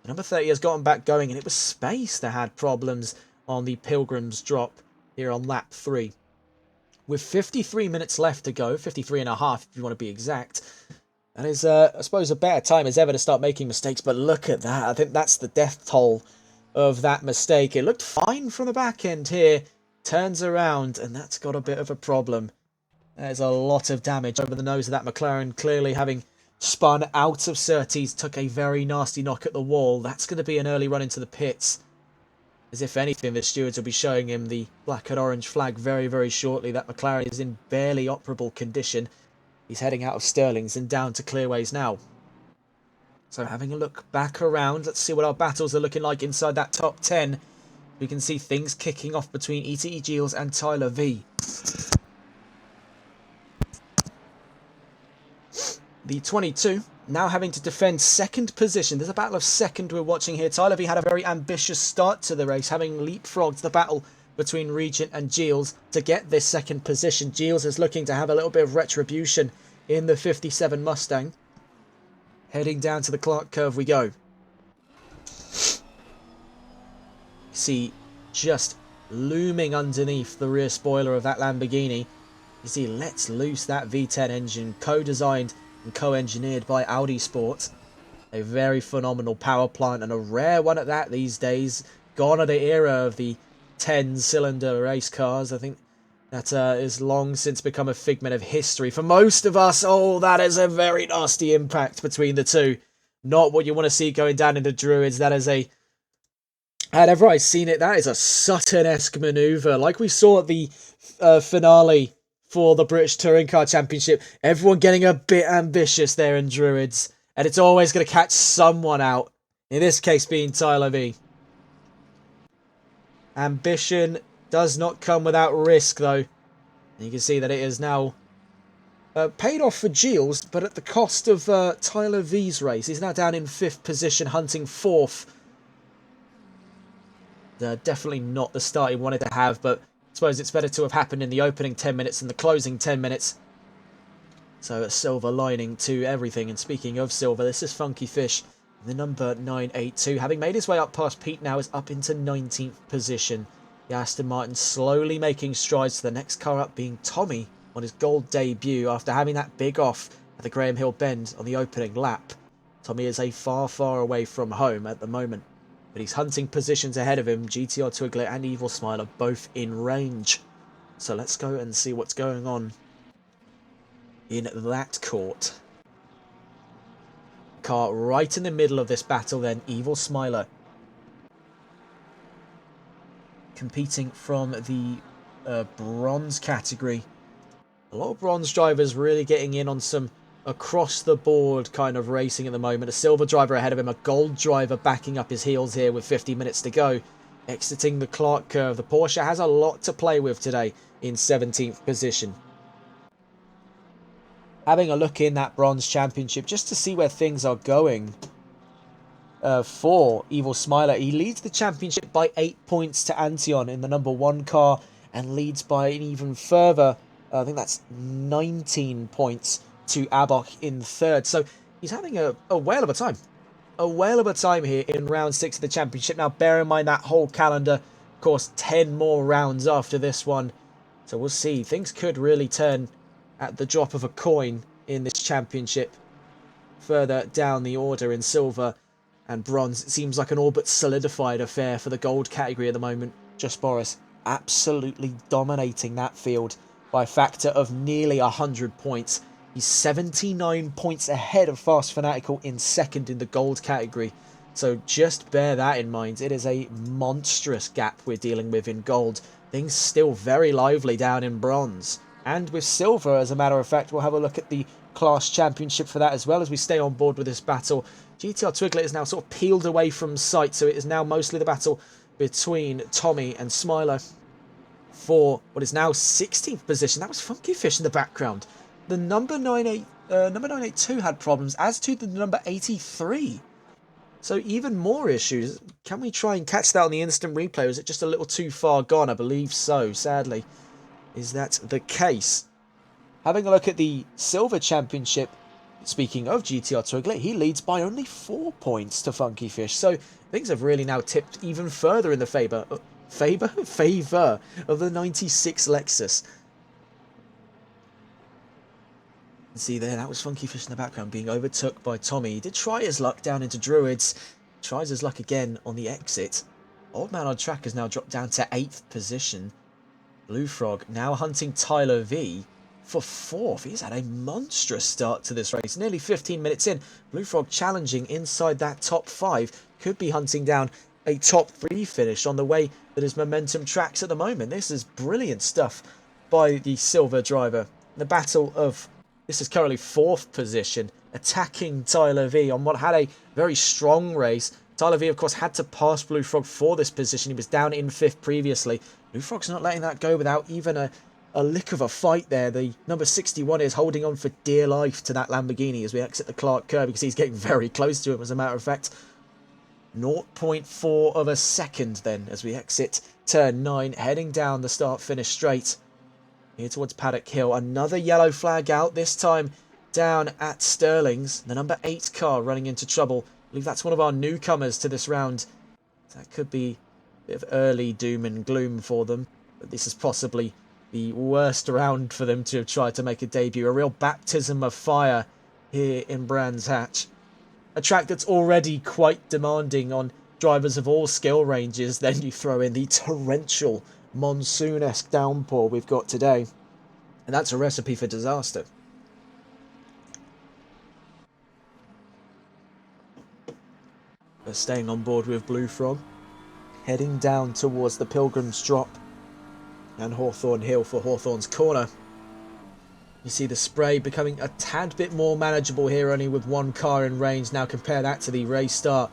The number 30 has gotten back going, and it was Space that had problems on the Pilgrim's Drop here on lap 3. With 53 minutes left to go, 53 and a half if you want to be exact. That is, I suppose, a better time as ever to start making mistakes, but look at that. I think that's the death toll of that mistake. It looked fine from the back end here. Turns around, and that's got a bit of a problem. There's a lot of damage over the nose of that McLaren, clearly having spun out of Surtees, took a very nasty knock at the wall. That's going to be an early run into the pits. As if anything, the stewards will be showing him the black and orange flag very, very shortly. That McLaren is in barely operable condition. He's heading out of Stirling's and down to Clearways now. So having a look back around, let's see what our battles are looking like inside that top 10. We can see things kicking off between ETE Gilles and Tyler V. the 22, now having to defend second position. There's a battle of second we're watching here. Tyler V had a very ambitious start to the race, having leapfrogged the battle between Regent and Giles to get this second position. Giles is looking to have a little bit of retribution in the 57 Mustang. Heading down to the Clark curve we go. See, just looming underneath the rear spoiler of that Lamborghini, you see lets loose that V10 engine, co-designed and co-engineered by Audi Sport. A very phenomenal power plant, and a rare one at that these days. Gone are the era of the 10-cylinder race cars. I think that is long since become a figment of history for most of us. Oh, that is a very nasty impact between the two. Not what you want to see going down into Druids. That is a... Had ever I seen it, that is a Sutton-esque manoeuvre. Like we saw at the finale for the British Touring Car Championship. Everyone getting a bit ambitious there in Druids. And it's always going to catch someone out. In this case being Tyler V. Ambition does not come without risk, though. And you can see that it is now paid off for Giles, but at the cost of Tyler V's race. He's now down in 5th position, hunting 4th. Definitely not the start he wanted to have, but I suppose it's better to have happened in the opening 10 minutes than the closing 10 minutes. So a silver lining to everything. And speaking of silver, this is Funky Fish, the number 982. Having made his way up past Pete now, is up into 19th position. The Aston Martin slowly making strides to the next car up being Tommy on his gold debut after having that big off at the Graham Hill Bend on the opening lap. Tommy is a far, far away from home at the moment, but he's hunting positions ahead of him. GTR Twiglet and Evil Smiler both in range. So let's go and see what's going on in that court. Car right in the middle of this battle then, Evil Smiler. Competing from the bronze category. A lot of bronze drivers really getting in on some across-the-board kind of racing at the moment. A silver driver ahead of him, a gold driver backing up his heels here with 50 minutes to go. Exiting the Clark curve. The Porsche has a lot to play with today in 17th position. Having a look in that bronze championship just to see where things are going for Evil Smiler. He leads the championship by 8 points to Antion in the number 1 car, and leads by an even further, I think that's 19 points to Abok in 3rd. So he's having a whale of a time. A whale of a time here in round 6 of the championship. Now bear in mind that whole calendar, of course, 10 more rounds after this one. So we'll see. Things could really turn at the drop of a coin in this championship. Further down the order in silver and bronze, it seems like an all but solidified affair for the gold category at the moment. Just Boris absolutely dominating that field by a factor of nearly 100 points. He's 79 points ahead of Fast Fanatical in 2nd in the gold category. So just bear that in mind. It is a monstrous gap we're dealing with in gold. Things still very lively down in bronze. And with silver, as a matter of fact, we'll have a look at the class championship for that as well as we stay on board with this battle. GTR Twiglet is now sort of peeled away from sight, so it is now mostly the battle between Tommy and Smiler for what is now 16th position. That was Funky Fish in the background. The number 982 had problems, as to the number 83. So even more issues. Can we try and catch that on the instant replay? Or is it just a little too far gone? I believe so, sadly. Is that the case? Having a look at the Silver Championship, speaking of GTR Twiglet, he leads by only 4 points to Funky Fish. So things have really now tipped even further in the favour of the 96 Lexus. See there, that was Funky Fish in the background being overtook by Tommy. He did try his luck down into Druids. Tries his luck again on the exit. Old Man on Track has now dropped down to 8th position. Blue Frog now hunting Tyler V for 4th. He's had a monstrous start to this race. Nearly 15 minutes in. Blue Frog challenging inside that top 5. Could be hunting down a top 3 finish on the way that his momentum tracks at the moment. This is brilliant stuff by the silver driver. The battle of... This is currently 4th position, attacking Tyler V on what had a very strong race. Tyler V, of course, had to pass Blue Frog for this position. He was down in 5th previously. Blue Frog's not letting that go without even a a lick of a fight there. The number 61 is holding on for dear life to that Lamborghini as we exit the Clark curve because he's getting very close to him, as a matter of fact. 0.4 of a second then as we exit turn 9, heading down the start-finish straight here towards Paddock Hill. Another yellow flag out, this time down at Sterling's. The number 8 car running into trouble. I believe that's one of our newcomers to this round. That could be a bit of early doom and gloom for them, but this is possibly the worst round for them to have tried to make a debut. A real baptism of fire here in Brands Hatch. A track that's already quite demanding on drivers of all skill ranges. Then you throw in the torrential monsoon-esque downpour we've got today, and that's a recipe for disaster. But staying on board with Blue Frog, heading down towards the Pilgrim's Drop and Hawthorne Hill for Hawthorne's Corner. You see the spray becoming a tad bit more manageable here, only with one car in range. Now compare that to the race start,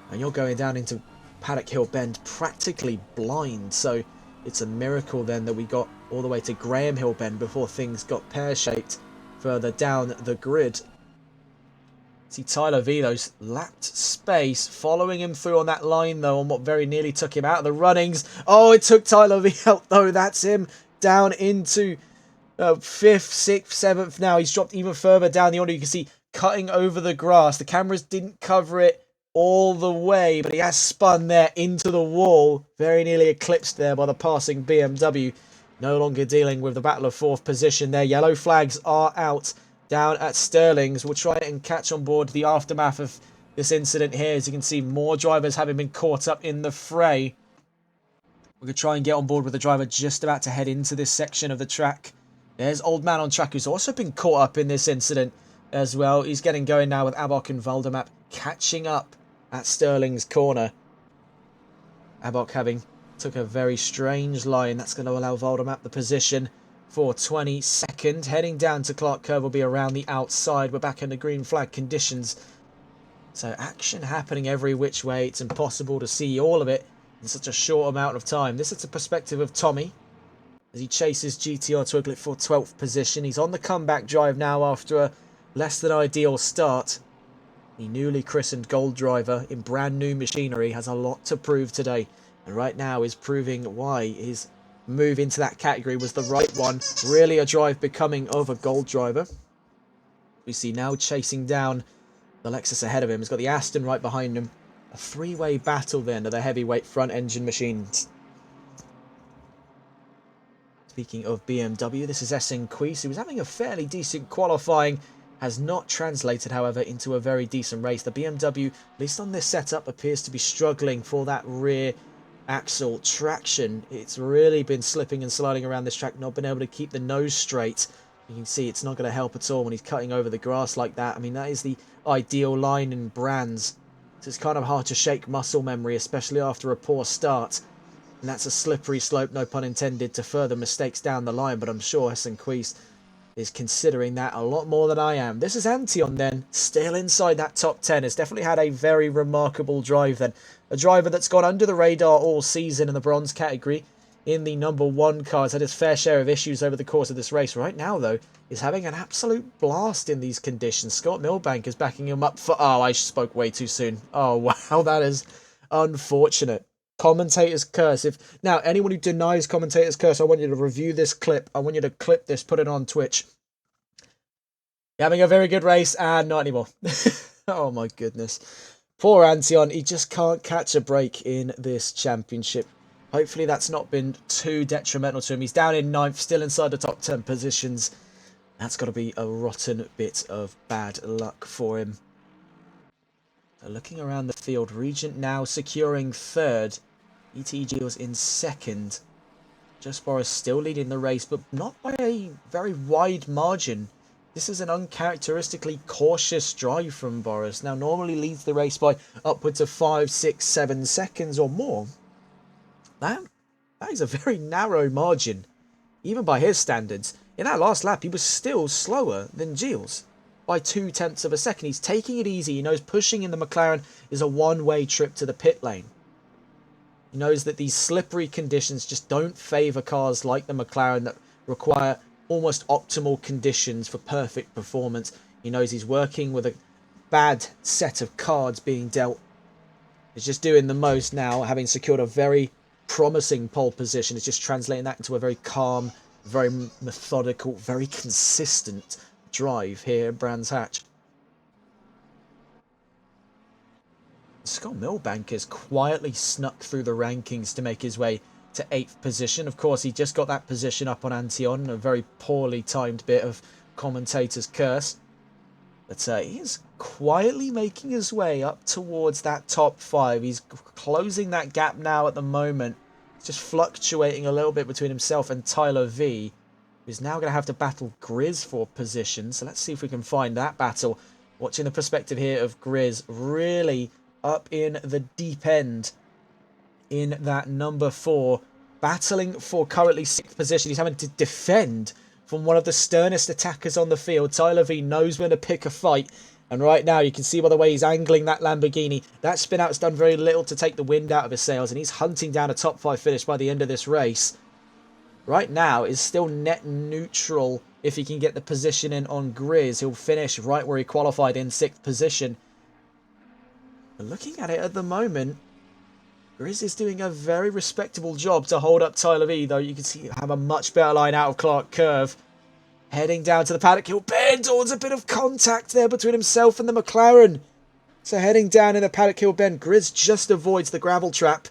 and you're going down into Paddock Hill Bend practically blind. So it's a miracle then that we got all the way to Graham Hill Bend before things got pear-shaped further down the grid. See Tyler Velo's lapped space, following him through on that line though, on what very nearly took him out of the runnings. Oh, it took Tyler Velo though. That's him down into 5th, 6th, 7th now. He's dropped even further down the order. You can see cutting over the grass. The cameras didn't cover it all the way, but he has spun there into the wall. Very nearly eclipsed there by the passing BMW. No longer dealing with the battle of 4th position there. Yellow flags are out down at Sterling's. We'll try and catch on board the aftermath of this incident here. As you can see, more drivers having been caught up in the fray. We're going to try and get on board with the driver just about to head into this section of the track. There's Old Man on Track, who's also been caught up in this incident as well. He's getting going now with Abok and Valdemap catching up at Sterling's corner. Abok having took a very strange line. That's going to allow Valdemap the position for 22nd. Heading down to Clark Curve will be around the outside. We're back in the green flag conditions. So action happening every which way. It's impossible to see all of it in such a short amount of time. This is the perspective of Tommy as he chases GTR Twiglet for 12th position. He's on the comeback drive now after a less than ideal start. The newly christened Gold driver in brand new machinery has a lot to prove today, and right now is proving why his move into that category was the right one. Really a drive becoming of a Gold driver. We see now chasing down the Lexus ahead of him. He's got the Aston right behind him. A three-way battle then of the heavyweight front engine machines. Speaking of BMW, this is Essen Queese, who was having a fairly decent qualifying. Has not translated, however, into a very decent race. The BMW, at least on this setup, appears to be struggling for that rear axle traction. It's really been slipping and sliding around this track, not been able to keep the nose straight. You can see it's not going to help at all when he's cutting over the grass like that. I mean, that is the ideal line in Brands. So it's kind of hard to shake muscle memory, especially after a poor start. And that's a slippery slope, no pun intended, to further mistakes down the line. But I'm sure Essen Queese is considering that a lot more than I am. This is Antion then, still inside that top 10. Has definitely had a very remarkable drive then. A driver that's gone under the radar all season in the bronze category. In the number 1 car, has had his fair share of issues over the course of this race. Right now, though, is having an absolute blast in these conditions. Scott Milbank is backing him up for... Oh, I spoke way too soon. Oh, wow, that is unfortunate. Commentator's curse. Now, anyone who denies commentator's curse, I want you to review this clip. I want you to clip this, put it on Twitch. You're having a very good race, and not anymore. Oh my goodness. Poor Antion, he just can't catch a break in this championship. Hopefully that's not been too detrimental to him. He's down in 9th, still inside the top 10 positions. That's got to be a rotten bit of bad luck for him. So looking around the field, Regent now securing 3rd. ETG was in 2nd. Just Boris still leading the race, but not by a very wide margin. This is an uncharacteristically cautious drive from Boris. Now normally leads the race by upwards of 5, 6, 7 seconds or more. That is a very narrow margin, even by his standards. In that last lap, he was still slower than Gilles by 0.2 of a second. He's taking it easy. He knows pushing in the McLaren is a one-way trip to the pit lane. He knows that these slippery conditions just don't favour cars like the McLaren that require almost optimal conditions for perfect performance. He knows he's working with a bad set of cards being dealt. He's just doing the most now, having secured a very promising pole position. It's just translating that into a very calm, very methodical, very consistent drive here at Brands Hatch. Scott Milbank has quietly snuck through the rankings to make his way to 8th position. Of course, he just got that position up on Antion, a very poorly timed bit of commentator's curse. But he is quietly making his way up towards that top 5. He's closing that gap now at the moment. It's just fluctuating a little bit between himself and Tyler V, who's now going to have to battle Grizz for position. So let's see if we can find that battle. Watching the perspective here of Grizz really up in the deep end in that number 4, battling for currently 6th position. He's having to defend from one of the sternest attackers on the field. Tyler V knows when to pick a fight, and right now you can see by the way he's angling that Lamborghini, that spin out's done very little to take the wind out of his sails, and he's hunting down a top 5 finish by the end of this race. Right now is still net neutral if he can get the position in on Grizz. He'll finish right where he qualified in 6th position. But looking at it at the moment, Grizz is doing a very respectable job to hold up Tyler V, though you can see have a much better line out of Clark Curve. Heading down to the paddock hill bend. Oh, there's a bit of contact there between himself and the McLaren. So heading down in the paddock hill bend, Grizz just avoids the gravel trap.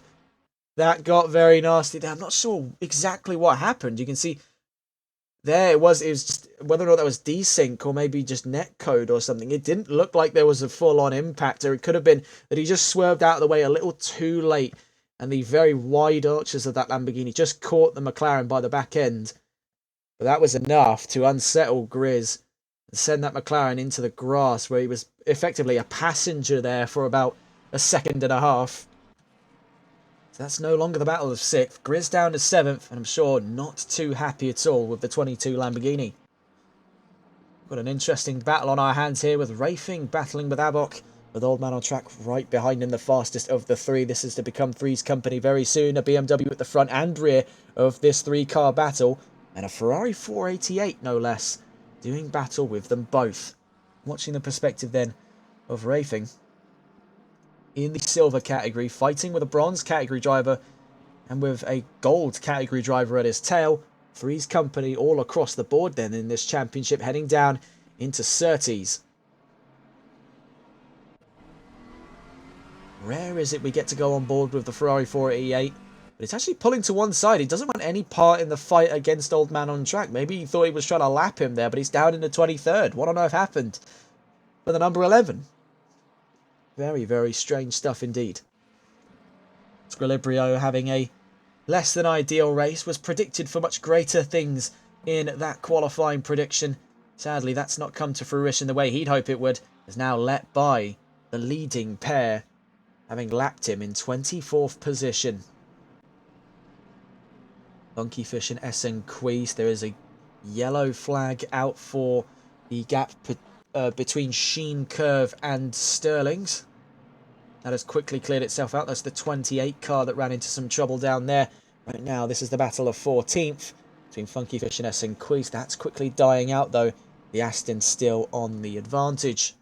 That got very nasty there. I'm not sure exactly what happened. You can see there it was just, whether or not that was desync or maybe just netcode or something. It didn't look like there was a full-on impact, or it could have been that he just swerved out of the way a little too late, and the very wide arches of that Lamborghini just caught the McLaren by the back end. But that was enough to unsettle Grizz and send that McLaren into the grass, where he was effectively a passenger there for about a second and a half. So that's no longer the battle of 6th. Grizz down to 7th, and I'm sure not too happy at all with the 22 Lamborghini. Got an interesting battle on our hands here with Racing battling with Abok, with Old Man on Track right behind him, the fastest of the 3. This is to become Three's company very soon. A BMW at the front and rear of this 3-car battle, and a Ferrari 488 no less, doing battle with them both. Watching the perspective then of Racing in the silver category, fighting with a bronze category driver and with a gold category driver at his tail. Three's company all across the board then in this championship, heading down into Surtees. Rare is it we get to go on board with the Ferrari 488, but it's actually pulling to one side. He doesn't want any part in the fight against Old Man on Track. Maybe he thought he was trying to lap him there, but he's down in the 23rd. What on earth happened for the number 11? Very, very strange stuff indeed. Squilibrio having a less than ideal race, was predicted for much greater things in that qualifying prediction. Sadly, that's not come to fruition the way he'd hope it would. Is now let by the leading pair, having lapped him in 24th position. Funky Fish and SN Queese. There is a yellow flag out for the gap between Sheen Curve and Sterling's. That has quickly cleared itself out. That's the 28 car that ran into some trouble down there. Right now, this is the battle of 14th between Funky Fish and SN Queese. That's quickly dying out, though. The Aston still on the advantage.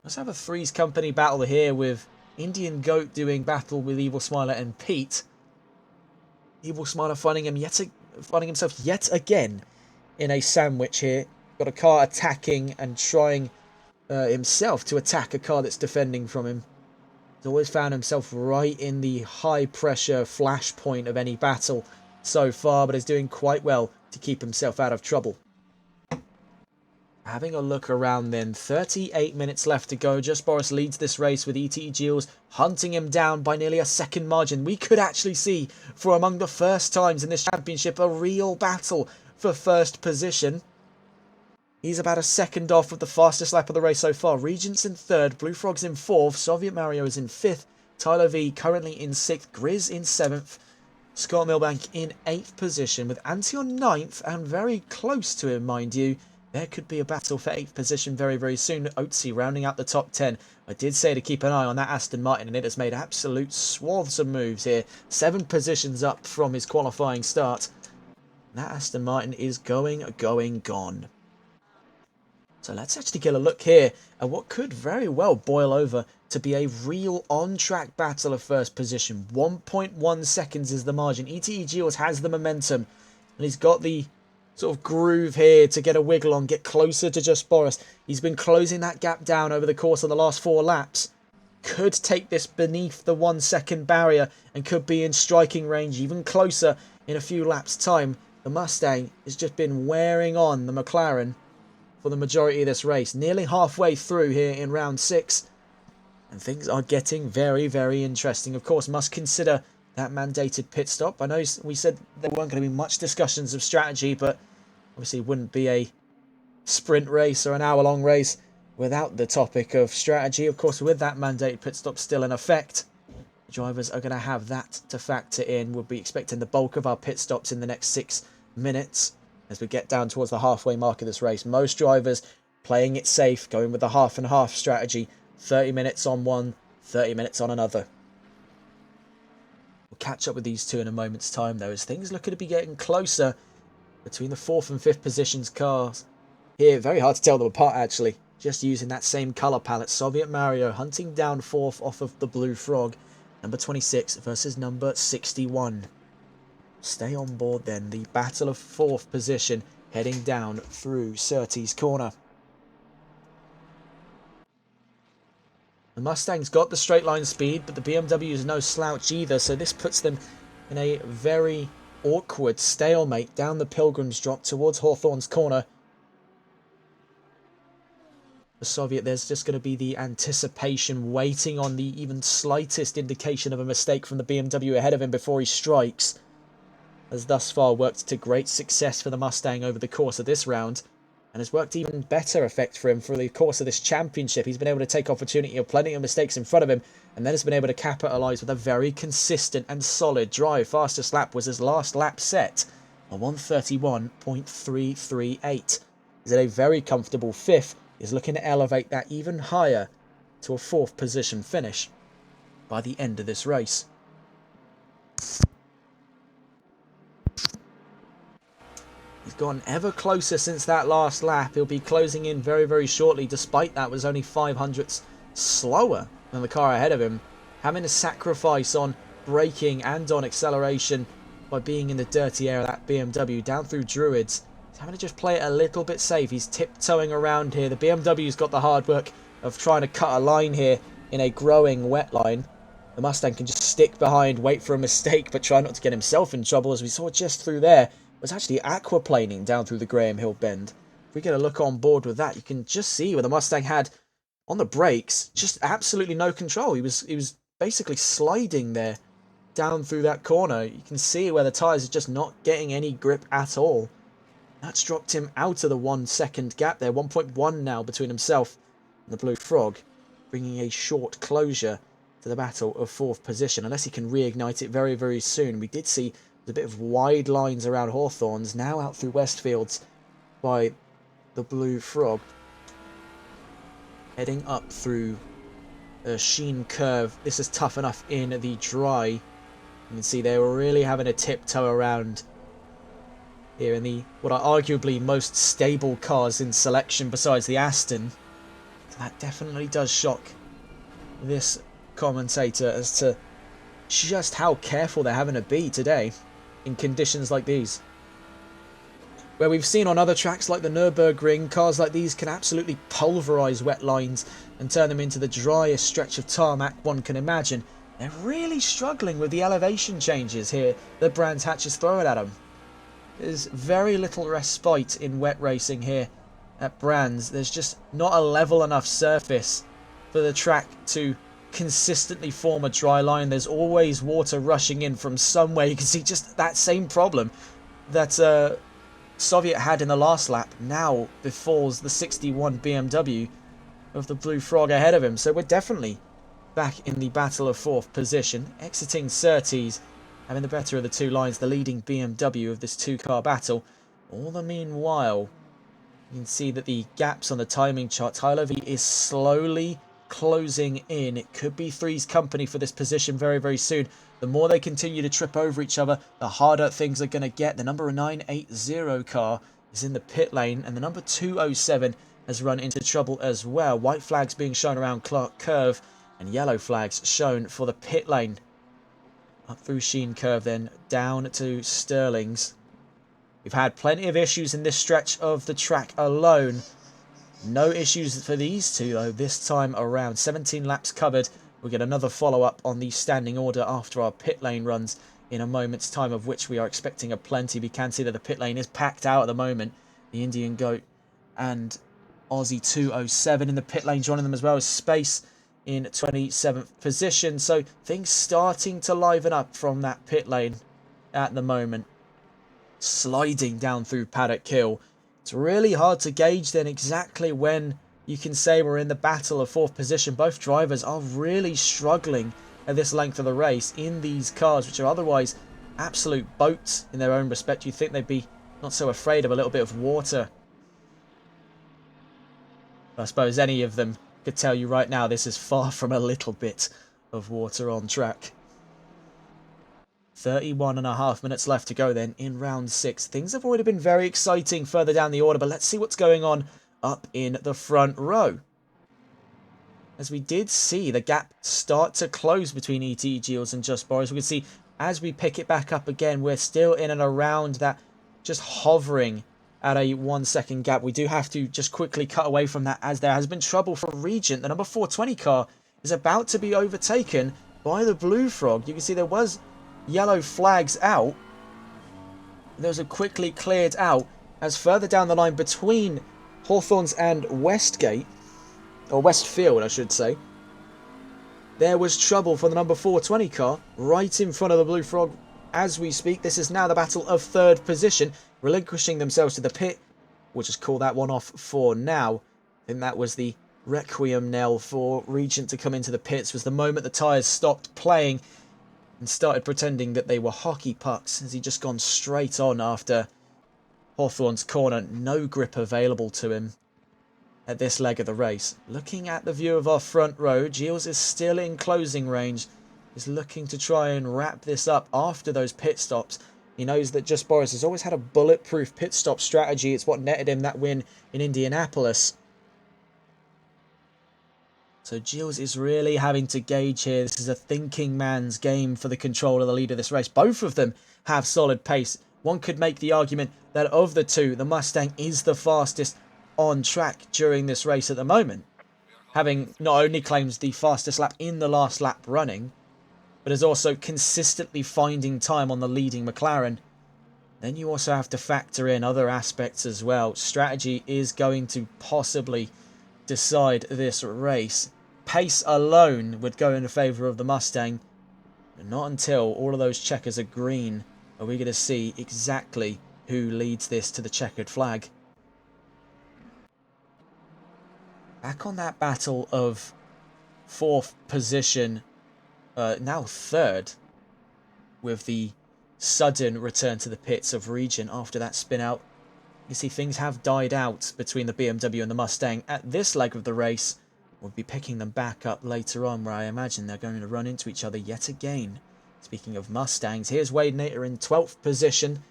Let's have a Three's Company battle here with Indian Goat doing battle with Evil Smiler and Pete. Evil Smiler finding himself yet again in a sandwich here. Got a car attacking and trying himself to attack a car that's defending from him. He's always found himself right in the high pressure flashpoint of any battle so far, but is doing quite well to keep himself out of trouble. Having a look around then, 38 minutes left to go. Just Boris leads this race with E.T. Gilles hunting him down by nearly a second margin. We could actually see, for among the first times in this championship, a real battle for first position. He's about a second off with the fastest lap of the race so far. Regent's in 3rd, Blue Frog's in 4th, Soviet Mario is in 5th, Tyler V currently in 6th, Grizz in 7th, Scott Milbank in 8th position, with Antion 9th, and very close to him, mind you. There could be a battle for 8th position very, very soon. Oatsy rounding out the top 10. I did say to keep an eye on that Aston Martin, and it has made absolute swaths of moves here. 7 positions up from his qualifying start. That Aston Martin is gone. So let's actually get a look here at what could very well boil over to be a real on-track battle of first position. 1.1 seconds is the margin. ETE Gilles has the momentum, and he's got the sort of groove here to get a wiggle on, get closer to just Boris. He's been closing that gap down over the course of the last 4 laps. Could take this beneath the 1 second barrier and could be in striking range even closer in a few laps' time. The Mustang has just been wearing on the McLaren for the majority of this race. Nearly halfway through here in round 6. And things are getting very, very interesting. Of course, must consider that mandated pit stop. I know we said there weren't going to be much discussions of strategy, but obviously it wouldn't be a sprint race or an hour-long race without the topic of strategy. Of course, with that mandated pit stop still in effect, drivers are going to have that to factor in. We'll be expecting the bulk of our pit stops in the next 6 minutes as we get down towards the halfway mark of this race. Most drivers playing it safe, going with the half and half strategy. 30 minutes on one, 30 minutes on another. We'll catch up with these two in a moment's time, though, as things look to be getting closer between the 4th and 5th positions cars. Here, very hard to tell them apart, actually. Just using that same colour palette. Soviet Mario hunting down 4th off of the Blue Frog. Number 26 versus number 61. Stay on board then. The battle of 4th position heading down through Surtees corner. The Mustang's got the straight line speed, but the BMW is no slouch either, so this puts them in a very awkward stalemate down the Pilgrim's drop towards Hawthorne's corner. The Soviet, there's just going to be the anticipation, waiting on the even slightest indication of a mistake from the BMW ahead of him before he strikes. Has thus far worked to great success for the Mustang over the course of this round, and has worked even better effect for him for the course of this championship. He's been able to take opportunity of plenty of mistakes in front of him, and then has been able to capitalise with a very consistent and solid drive. Fastest lap was his last lap set, a 1:31.338. He's at a very comfortable 5th. He's looking to elevate that even higher to a 4th position finish by the end of this race. He's gotten ever closer since that last lap. He'll be closing in very, very shortly. Despite that, was only 500ths slower than the car ahead of him. Having to sacrifice on braking and on acceleration by being in the dirty air of that BMW down through Druids. He's having to just play it a little bit safe. He's tiptoeing around here. The BMW's got the hard work of trying to cut a line here in a growing wet line. The Mustang can just stick behind, wait for a mistake, but try not to get himself in trouble, as we saw just through there. Was actually aquaplaning down through the Graham Hill bend. If we get a look on board with that, you can just see where the Mustang had on the brakes just absolutely no control. He was basically sliding there down through that corner. You can see where the tyres are just not getting any grip at all. That's dropped him out of the 1 second gap there. 1.1 now between himself and the Blue Frog, bringing a short closure to the battle of 4th position, unless he can reignite it very, very soon. We did see a bit of wide lines around Hawthorns, now out through Westfields by the Blue Frog. Heading up through a Sheen curve. This is tough enough in the dry. You can see they were really having a tiptoe around here in the what are arguably most stable cars in selection besides the Aston. So that definitely does shock this commentator as to just how careful they're having to be today in conditions like these. Where we've seen on other tracks like the Nürburgring, cars like these can absolutely pulverise wet lines and turn them into the driest stretch of tarmac one can imagine. They're really struggling with the elevation changes here that Brands Hatch is throwing at them. There's very little respite in wet racing here at Brands. There's just not a level enough surface for the track to consistently form a dry line. There's always water rushing in from somewhere. You can see just that same problem that Soviet had in the last lap now befalls the 61 BMW of the Blue Frog ahead of him. So we're definitely back in the battle of 4th position, exiting Surtees, having the better of the two lines, the leading BMW of this 2-car battle. All the meanwhile, you can see that the gaps on the timing chart, Tyler V is slowly closing in. It could be Three's company for this position very, very soon. The The more they continue to trip over each other, the harder things are going to get. The number 980 car is in the pit lane, and the number 207 has run into trouble as well. White flags being shown around Clark Curve, and yellow flags shown for the pit lane. Up through Sheen Curve, then down to Stirling's. We've had plenty of issues in this stretch of the track alone. No issues for these two, though, this time around. 17 laps covered. We'll get another follow-up on the standing order after our pit lane runs in a moment's time, of which we are expecting a plenty. We can see that the pit lane is packed out at the moment. The Indian Goat and Aussie 207 in the pit lane, joining them as well as Space in 27th position. So things starting to liven up from that pit lane at the moment. Sliding down through Paddock Hill. It's really hard to gauge then exactly when you can say we're in the battle of 4th position. Both drivers are really struggling at this length of the race in these cars, which are otherwise absolute boats in their own respect. You'd think they'd be not so afraid of a little bit of water. I suppose any of them could tell you right now this is far from a little bit of water on track. 31.5 minutes left to go then in round 6. Things have already been very exciting further down the order, but let's see what's going on up in the front row. As we did see the gap start to close between E.T. Gilles and Just Boris, we can see as we pick it back up again, we're still in and around that, just hovering at a 1 second gap. We do have to just quickly cut away from that, as there has been trouble for Regent. The number 420 car is about to be overtaken by the Blue Frog. You can see there was yellow flags out. Those are quickly cleared out as further down the line between Hawthorns and Westgate, or Westfield I should say, there was trouble for the number 420 car right in front of the Blue Frog as we speak. This is now the battle of 3rd position, relinquishing themselves to the pit. We'll just call that one off for now. I think that was the requiem knell for Regent to come into the pits, was the moment the tyres stopped playing and started pretending that they were hockey pucks, as he just gone straight on after Hawthorn's corner. No grip available to him at this leg of the race. Looking at the view of our front row, Gilles is still in closing range. He's looking to try and wrap this up after those pit stops. He knows that Just Boris has always had a bulletproof pit stop strategy. It's what netted him that win in Indianapolis. So Gilles is really having to gauge here. This is a thinking man's game for the control of the lead of this race. Both of them have solid pace. One could make the argument that of the two, the Mustang is the fastest on track during this race at the moment, having not only claimed the fastest lap in the last lap running, but is also consistently finding time on the leading McLaren. Then you also have to factor in other aspects as well. Strategy is going to possibly decide this race. Pace alone would go in favour of the Mustang, but not until all of those checkers are green are we going to see exactly who leads this to the checkered flag. Back on that battle of 4th position, now 3rd, with the sudden return to the pits of Regent after that spin out. You see things have died out between the BMW and the Mustang at this leg of the race. We'll be picking them back up later on, where I imagine they're going to run into each other yet again. Speaking of Mustangs, here's Wade Nater in 12th position.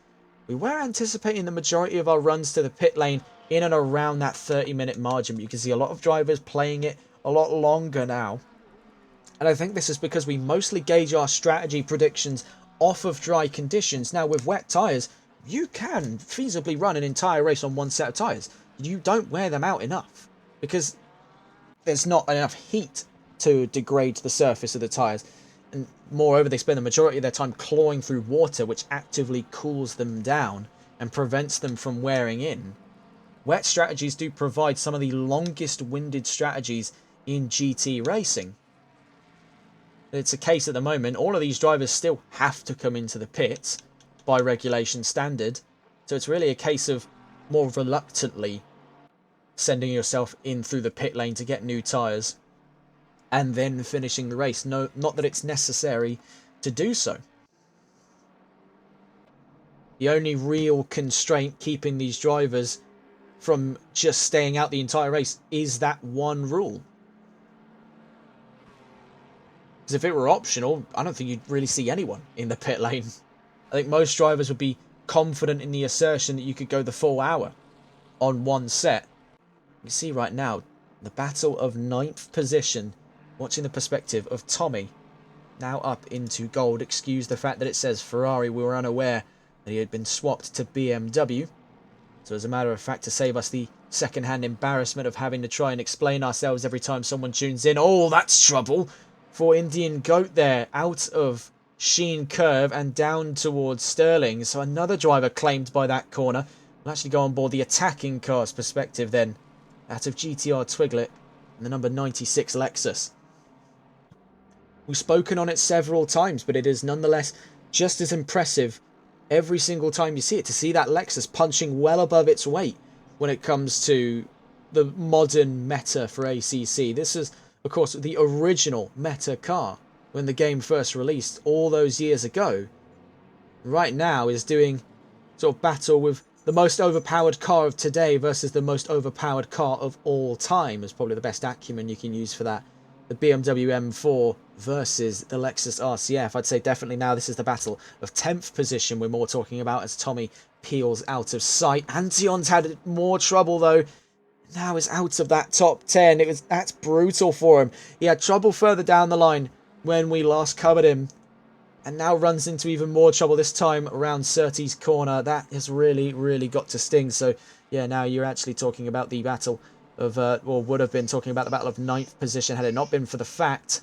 We were anticipating the majority of our runs to the pit lane in and around that 30-minute margin, but you can see a lot of drivers playing it a lot longer now. And I think this is because we mostly gauge our strategy predictions off of dry conditions. Now, with wet tyres, you can feasibly run an entire race on one set of tyres. You don't wear them out enough because there's not enough heat to degrade the surface of the tyres. And moreover, they spend the majority of their time clawing through water, which actively cools them down and prevents them from wearing in. Wet strategies do provide some of the longest winded strategies in GT racing. It's a case at the moment, all of these drivers still have to come into the pits by regulation standard. So it's really a case of more reluctantly sending yourself in through the pit lane to get new tyres and then finishing the race. No, not that it's necessary to do so. The only real constraint keeping these drivers from just staying out the entire race is that one rule. Because if it were optional, I don't think you'd really see anyone in the pit lane. I think most drivers would be confident in the assertion that you could go the full hour on one set. You see right now, the battle of 9th position, watching the perspective of Tommy, now up into gold. Excuse the fact that it says Ferrari. We were unaware that he had been swapped to BMW. So as a matter of fact, to save us the second-hand embarrassment of having to try and explain ourselves every time someone tunes in. Oh, that's trouble for Indian Goat there, out of Sheen Curve and down towards Sterling. So another driver claimed by that corner. We'll actually go on board the attacking car's perspective then, out of GTR Twiglet and the number 96 Lexus. We've spoken on it several times, but it is nonetheless just as impressive every single time you see it, to see that Lexus punching well above its weight when it comes to the modern meta for ACC. This is, of course, the original meta car when the game first released all those years ago. Right now is doing sort of battle with the most overpowered car of today versus the most overpowered car of all time is probably the best acumen you can use for that. The BMW M4 versus the Lexus RCF. I'd say definitely now this is the battle of 10th position we're more talking about as Tommy peels out of sight. Antion's had more trouble though. Now is out of that top 10. That's brutal for him. He had trouble further down the line when we last covered him, and now runs into even more trouble this time around Surtees corner. That has really, really got to sting. So yeah, now you're actually talking about the battle of, or would have been talking about the battle of 9th position had it not been for the fact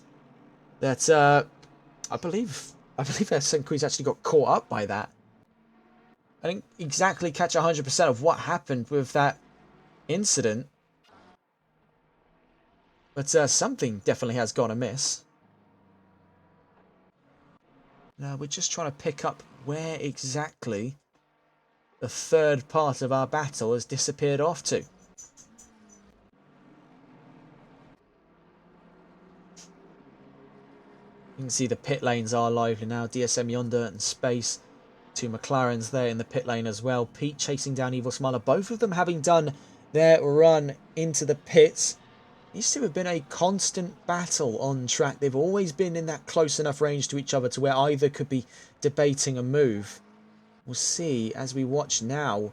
that I believe Senkui's actually got caught up by that. I didn't exactly catch 100% of what happened with that incident, but something definitely has gone amiss. Now we're just trying to pick up where exactly the third part of our battle has disappeared off to. You can see the pit lanes are lively now. DSM yonder and Space. 2 McLarens there in the pit lane as well. Pete chasing down Evil Smiler. Both of them having done their run into the pits. Used to have been a constant battle on track. They've always been in that close enough range to each other to where either could be debating a move. We'll see as we watch now.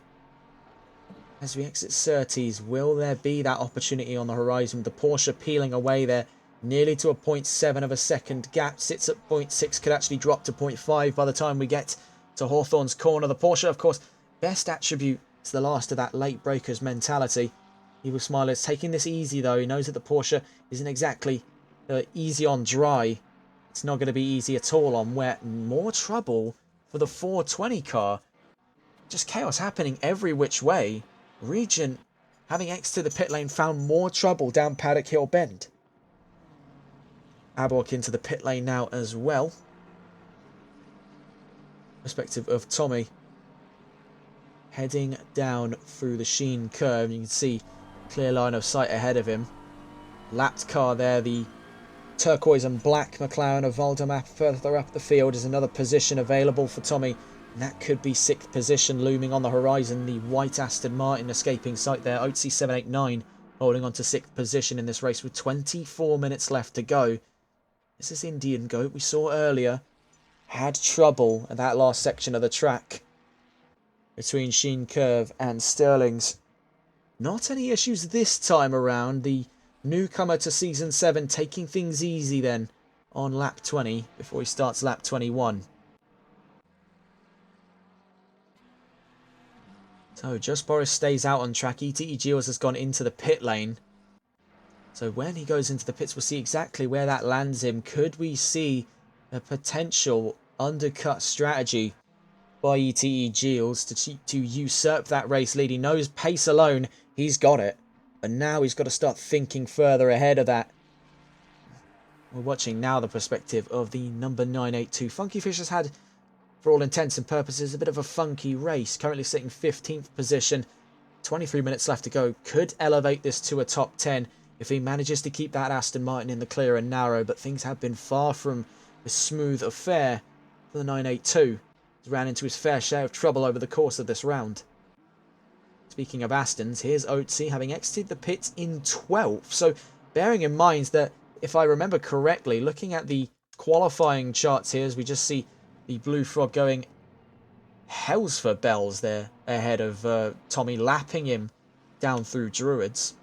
As we exit Surtees, will there be that opportunity on the horizon? The Porsche peeling away there. Nearly to a 0.7 of a second gap. Sits at 0.6, could actually drop to 0.5 by the time we get to Hawthorne's corner. The Porsche, of course, best attribute is the last of that late breakers mentality. Evil Smiler is taking this easy though. He knows that the Porsche isn't exactly easy on dry. It's not going to be easy at all on wet. More trouble for the 420 car. Just chaos happening every which way. Regent, having exited the pit lane, found more trouble down Paddock Hill Bend. Abok into the pit lane now as well. Perspective of Tommy. Heading down through the Sheen curve. You can see clear line of sight ahead of him. Lapped car there. The turquoise and black McLaren of Valdemar further up the field is another position available for Tommy. And that could be 6th position looming on the horizon. The white Aston Martin escaping sight there. Oatsy 789 holding on to 6th position in this race with 24 minutes left to go. This is Indian Goat we saw earlier. Had trouble at that last section of the track between Sheen Curve and Sterling's. Not any issues this time around. The newcomer to Season 7 taking things easy then on lap 20 before he starts lap 21. So Just Boris stays out on track. ETE Giles has gone into the pit lane. So when he goes into the pits, we'll see exactly where that lands him. Could we see a potential undercut strategy by ETE Giles to usurp that race lead? He knows pace alone, he's got it. But now he's got to start thinking further ahead of that. We're watching now the perspective of the number 982. Funky Fish has had, for all intents and purposes, a bit of a funky race. Currently sitting 15th position. 23 minutes left to go. Could elevate this to a top 10 if he manages to keep that Aston Martin in the clear and narrow. But things have been far from a smooth affair for the 982. He ran into his fair share of trouble over the course of this round. Speaking of Astons, here's Oatsy having exited the pits in 12th. So bearing in mind that, if I remember correctly, looking at the qualifying charts here as we just see the Blue Frog going hells for bells there ahead of Tommy, lapping him down through Druids.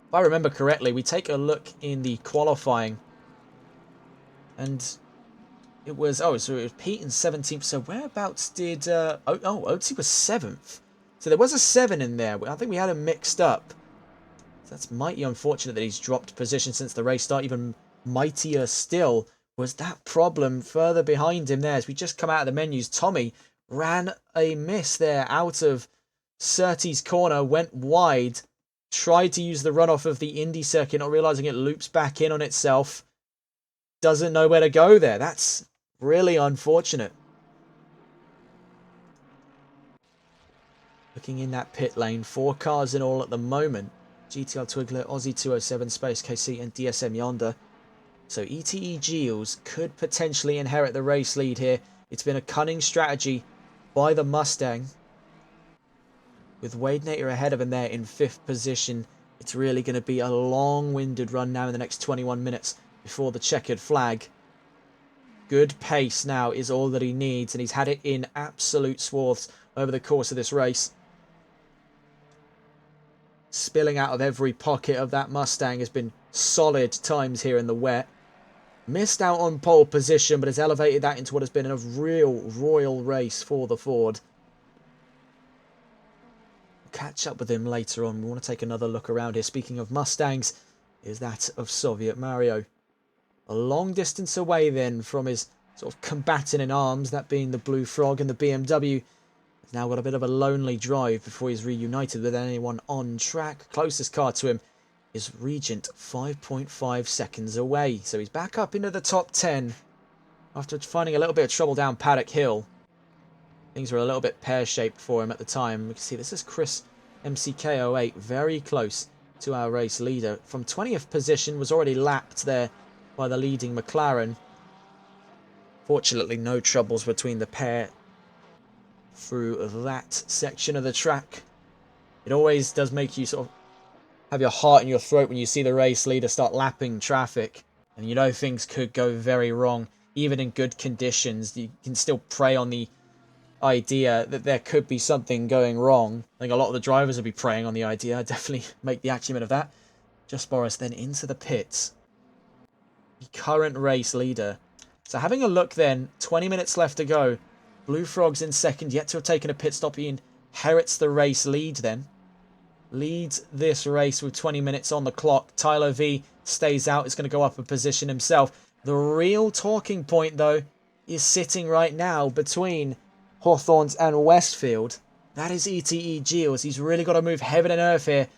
If I remember correctly, we take a look in the qualifying and it was, so it was Pete in 17th. So whereabouts did, Oatsy was 7th. So there was a 7 in there. I think we had him mixed up. That's mighty unfortunate that he's dropped position since the race start. Even mightier still was that problem further behind him there. As we just come out of the menus, Tommy ran a miss there out of Surtees' corner, went wide, tried to use the runoff of the Indy circuit, not realizing it loops back in on itself. Doesn't know where to go there. That's really unfortunate. Looking in that pit lane, 4 cars in all at the moment. GTR Twiggler, Aussie 207, Space KC and DSM Yonder. So ETE Geels could potentially inherit the race lead here. It's been a cunning strategy by the Mustang. With Wade Nater ahead of him there in 5th position. It's really going to be a long-winded run now in the next 21 minutes before the checkered flag. Good pace now is all that he needs, and he's had it in absolute swaths over the course of this race. Spilling out of every pocket of that Mustang has been solid times here in the wet. Missed out on pole position, but has elevated that into what has been a real royal race for the Ford. We'll catch up with him later on. We want to take another look around here. Speaking of Mustangs, is that of Soviet Mario. A long distance away then from his sort of combatant in arms, that being the Blue Frog and the BMW. He's now got a bit of a lonely drive before he's reunited with anyone on track. Closest car to him is Regent, 5.5 seconds away. So he's back up into the top 10 after finding a little bit of trouble down Paddock Hill. Things were a little bit pear-shaped for him at the time. We can see this is Chris MCK08, very close to our race leader. From 20th position, was already lapped there by the leading McLaren. Fortunately, no troubles between the pair through that section of the track. It always does make you sort of have your heart in your throat when you see the race leader start lapping traffic. And you know things could go very wrong. Even in good conditions, you can still prey on the idea that there could be something going wrong. I think a lot of the drivers would be preying on the idea. I definitely make the acumen of that. Just Boris then into the pits. The current race leader. So having a look then, 20 minutes left to go. Blue Frog's in second, yet to have taken a pit stop. He inherits the race lead then. Leads this race with 20 minutes on the clock. Tyler V stays out. Is going to go up a position himself. The real talking point, though, is sitting right now between Hawthorns and Westfield. That is ETE Geels. He's really got to move heaven and earth here,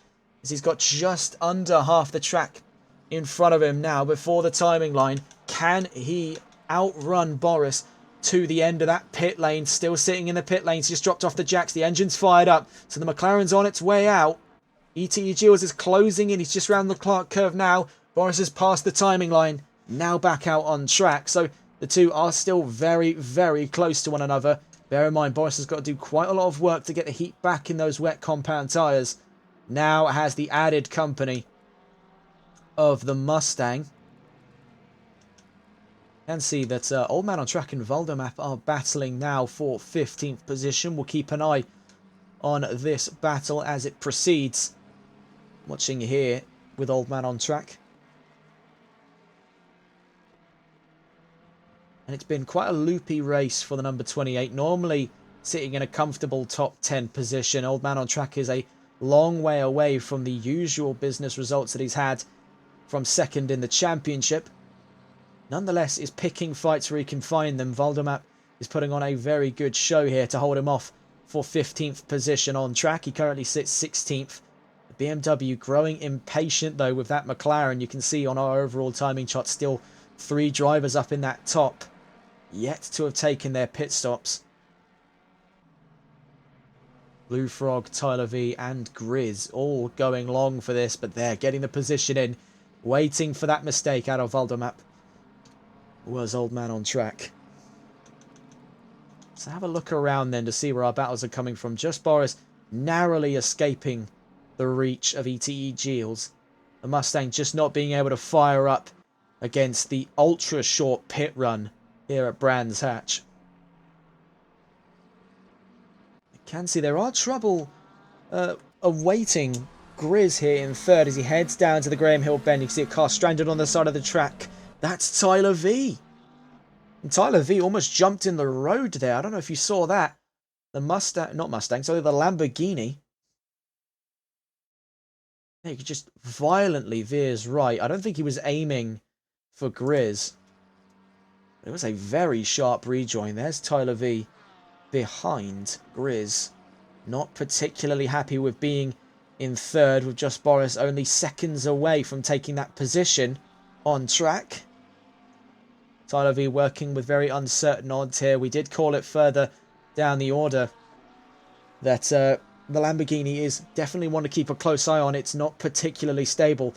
as he's got just under half the track in front of him now before the timing line. Can he outrun Boris to the end of that pit lane? Still sitting in the pit lane. He's just dropped off the jacks. The engine's fired up. So the McLaren's on its way out. ETE Geels is closing in. He's just round the Clark curve now. Boris has passed the timing line. Now back out on track. So the two are still very, very close to one another. Bear in mind, Boris has got to do quite a lot of work to get the heat back in those wet compound tyres. Now has the added company of the Mustang. And see that Old Man on Track and Valdomap are battling now for 15th position. We'll keep an eye on this battle as it proceeds. Watching here with Old Man on Track. And it's been quite a loopy race for the number 28. Normally sitting in a comfortable top 10 position. Old Man on Track is a long way away from the usual business results that he's had from second in the championship. Nonetheless, is picking fights where he can find them. Valdomap is putting on a very good show here to hold him off for 15th position on track. He currently sits 16th. The BMW growing impatient though with that McLaren. You can see on our overall timing chart still 3 drivers up in that top, yet to have taken their pit stops. Blue Frog, Tyler V and Grizz all going long for this, but they're getting the position in, waiting for that mistake out of Valdomap. Was Old Man on Track. So have a look around then to see where our battles are coming from. Just Boris narrowly escaping the reach of ETE Geels. The Mustang just not being able to fire up against the ultra short pit run here at Brands Hatch. You can see there are trouble awaiting Grizz here in third as he heads down to the Graham Hill bend. You can see a car stranded on the side of the track. That's Tyler V. And Tyler V almost jumped in the road there. I don't know if you saw that. The Mustang, not Mustang, sorry, the Lamborghini. He just violently veers right. I don't think he was aiming for Grizz. It was a very sharp rejoin. There's Tyler V behind Grizz. Not particularly happy with being in third, with just Boris only seconds away from taking that position on track. Tyler V working with very uncertain odds here. We did call it further down the order that the Lamborghini is definitely one to keep a close eye on. It's not particularly stable.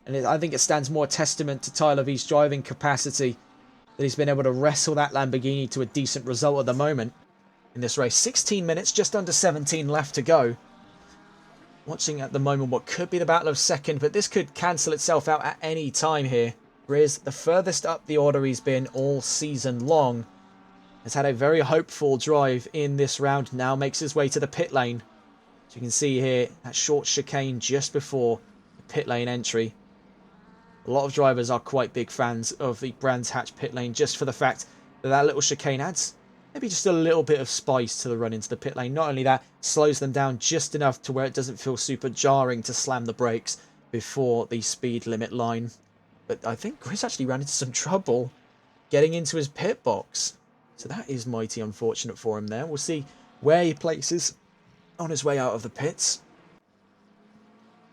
And I think it stands more testament to Tyler V's driving capacity that he's been able to wrestle that Lamborghini to a decent result at the moment in this race. 16 minutes, just under 17 left to go. Watching at the moment what could be the battle of second, but this could cancel itself out at any time here. Grizz, the furthest up the order he's been all season long, has had a very hopeful drive in this round. Now makes his way to the pit lane. As you can see here, that short chicane just before the pit lane entry. A lot of drivers are quite big fans of the Brands Hatch pit lane just for the fact that that little chicane adds maybe just a little bit of spice to the run into the pit lane. Not only that, slows them down just enough to where it doesn't feel super jarring to slam the brakes before the speed limit line. But I think Grizz actually ran into some trouble getting into his pit box. So that is mighty unfortunate for him there. We'll see where he places on his way out of the pits.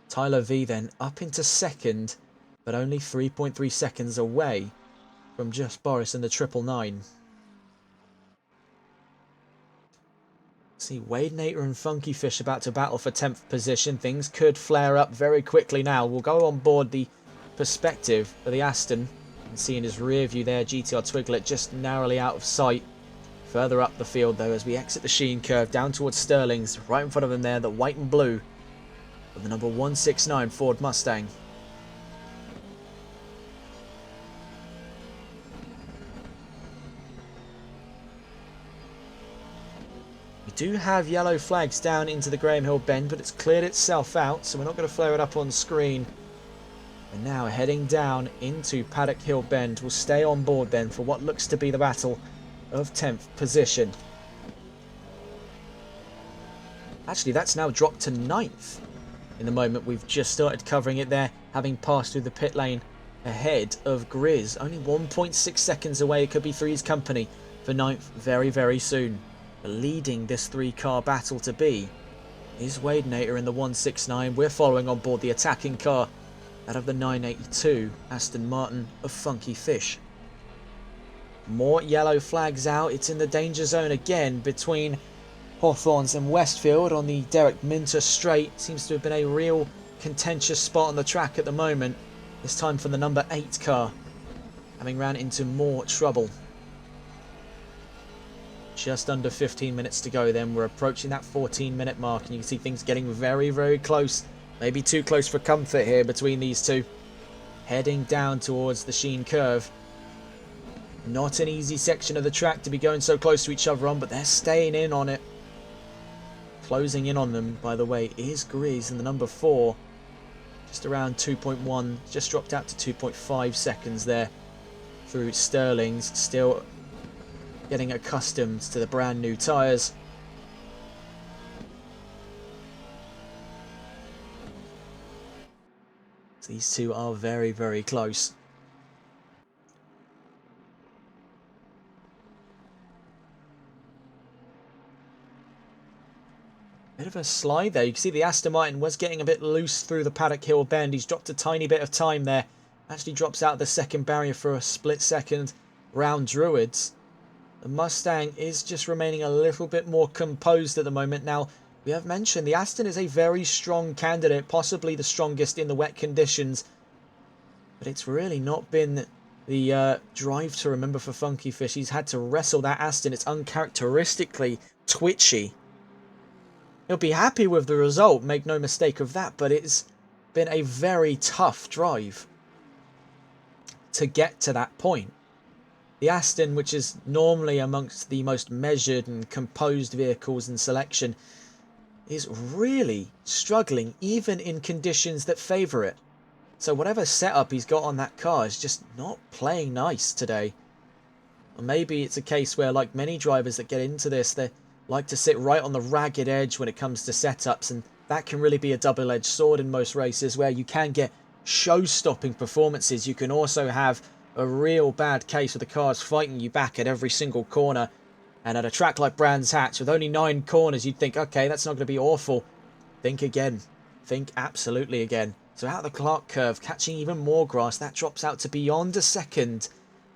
Tyler V then up into second, but only 3.3 seconds away from just Boris and the 999. See Wade Nater and Funky Fish about to battle for 10th position. Things could flare up very quickly now. We'll go on board the perspective of the Aston. And see in his rear view there, GTR Twiglet just narrowly out of sight. Further up the field though, as we exit the Sheen curve down towards Sterling's. Right in front of him there, the white and blue of the number 169 Ford Mustang. We do have yellow flags down into the Graham Hill bend, but it's cleared itself out, so we're not going to flare it up on screen. And now heading down into Paddock Hill bend. We'll stay on board then for what looks to be the battle of 10th position. Actually, that's now dropped to 9th in the moment we've just started covering it there, having passed through the pit lane ahead of Grizz. Only 1.6 seconds away. It could be Three's company for 9th very, very soon. But leading this three-car battle to be is Wade Nater in the 169. We're following on board the attacking car out of the 982 Aston Martin of Funky Fish. More yellow flags out. It's in the danger zone again between Hawthorns and Westfield on the Derek Minter straight. Seems to have been a real contentious spot on the track at the moment. This time for the number 8 car, having ran into more trouble. Just under 15 minutes to go then. We're approaching that 14-minute mark and you can see things getting very, very close. Maybe too close for comfort here between these two. Heading down towards the Sheen curve. Not an easy section of the track to be going so close to each other on, but they're staying in on it. Closing in on them, by the way, is Grizz in the number 4. Just around 2.1, just dropped out to 2.5 seconds there through Sterling's. Still getting accustomed to the brand new tyres. These two are very, very close. Bit of a slide there. You can see the Aston Martin was getting a bit loose through the Paddock Hill bend. He's dropped a tiny bit of time there. Actually drops out the second barrier for a split second round Druids. The Mustang is just remaining a little bit more composed at the moment. Now, we have mentioned the Aston is a very strong candidate, possibly the strongest in the wet conditions. But it's really not been the drive to remember for Funky Fish. He's had to wrestle that Aston. It's uncharacteristically twitchy. He'll be happy with the result, make no mistake of that, but it's been a very tough drive. to get to that point. The Aston, which is normally amongst the most measured and composed vehicles in selection, is really struggling even in conditions that favour it. So whatever setup he's got on that car is just not playing nice today. Or maybe it's a case where, like many drivers that get into this, they like to sit right on the ragged edge when it comes to setups, and that can really be a double-edged sword in most races, where you can get show-stopping performances. You can also have a real bad case with the cars fighting you back at every single corner. And at a track like Brands Hatch, with only 9 corners, you'd think, okay, that's not going to be awful. Think again. Think absolutely again. So out of the Clark curve, catching even more grass, that drops out to beyond a second.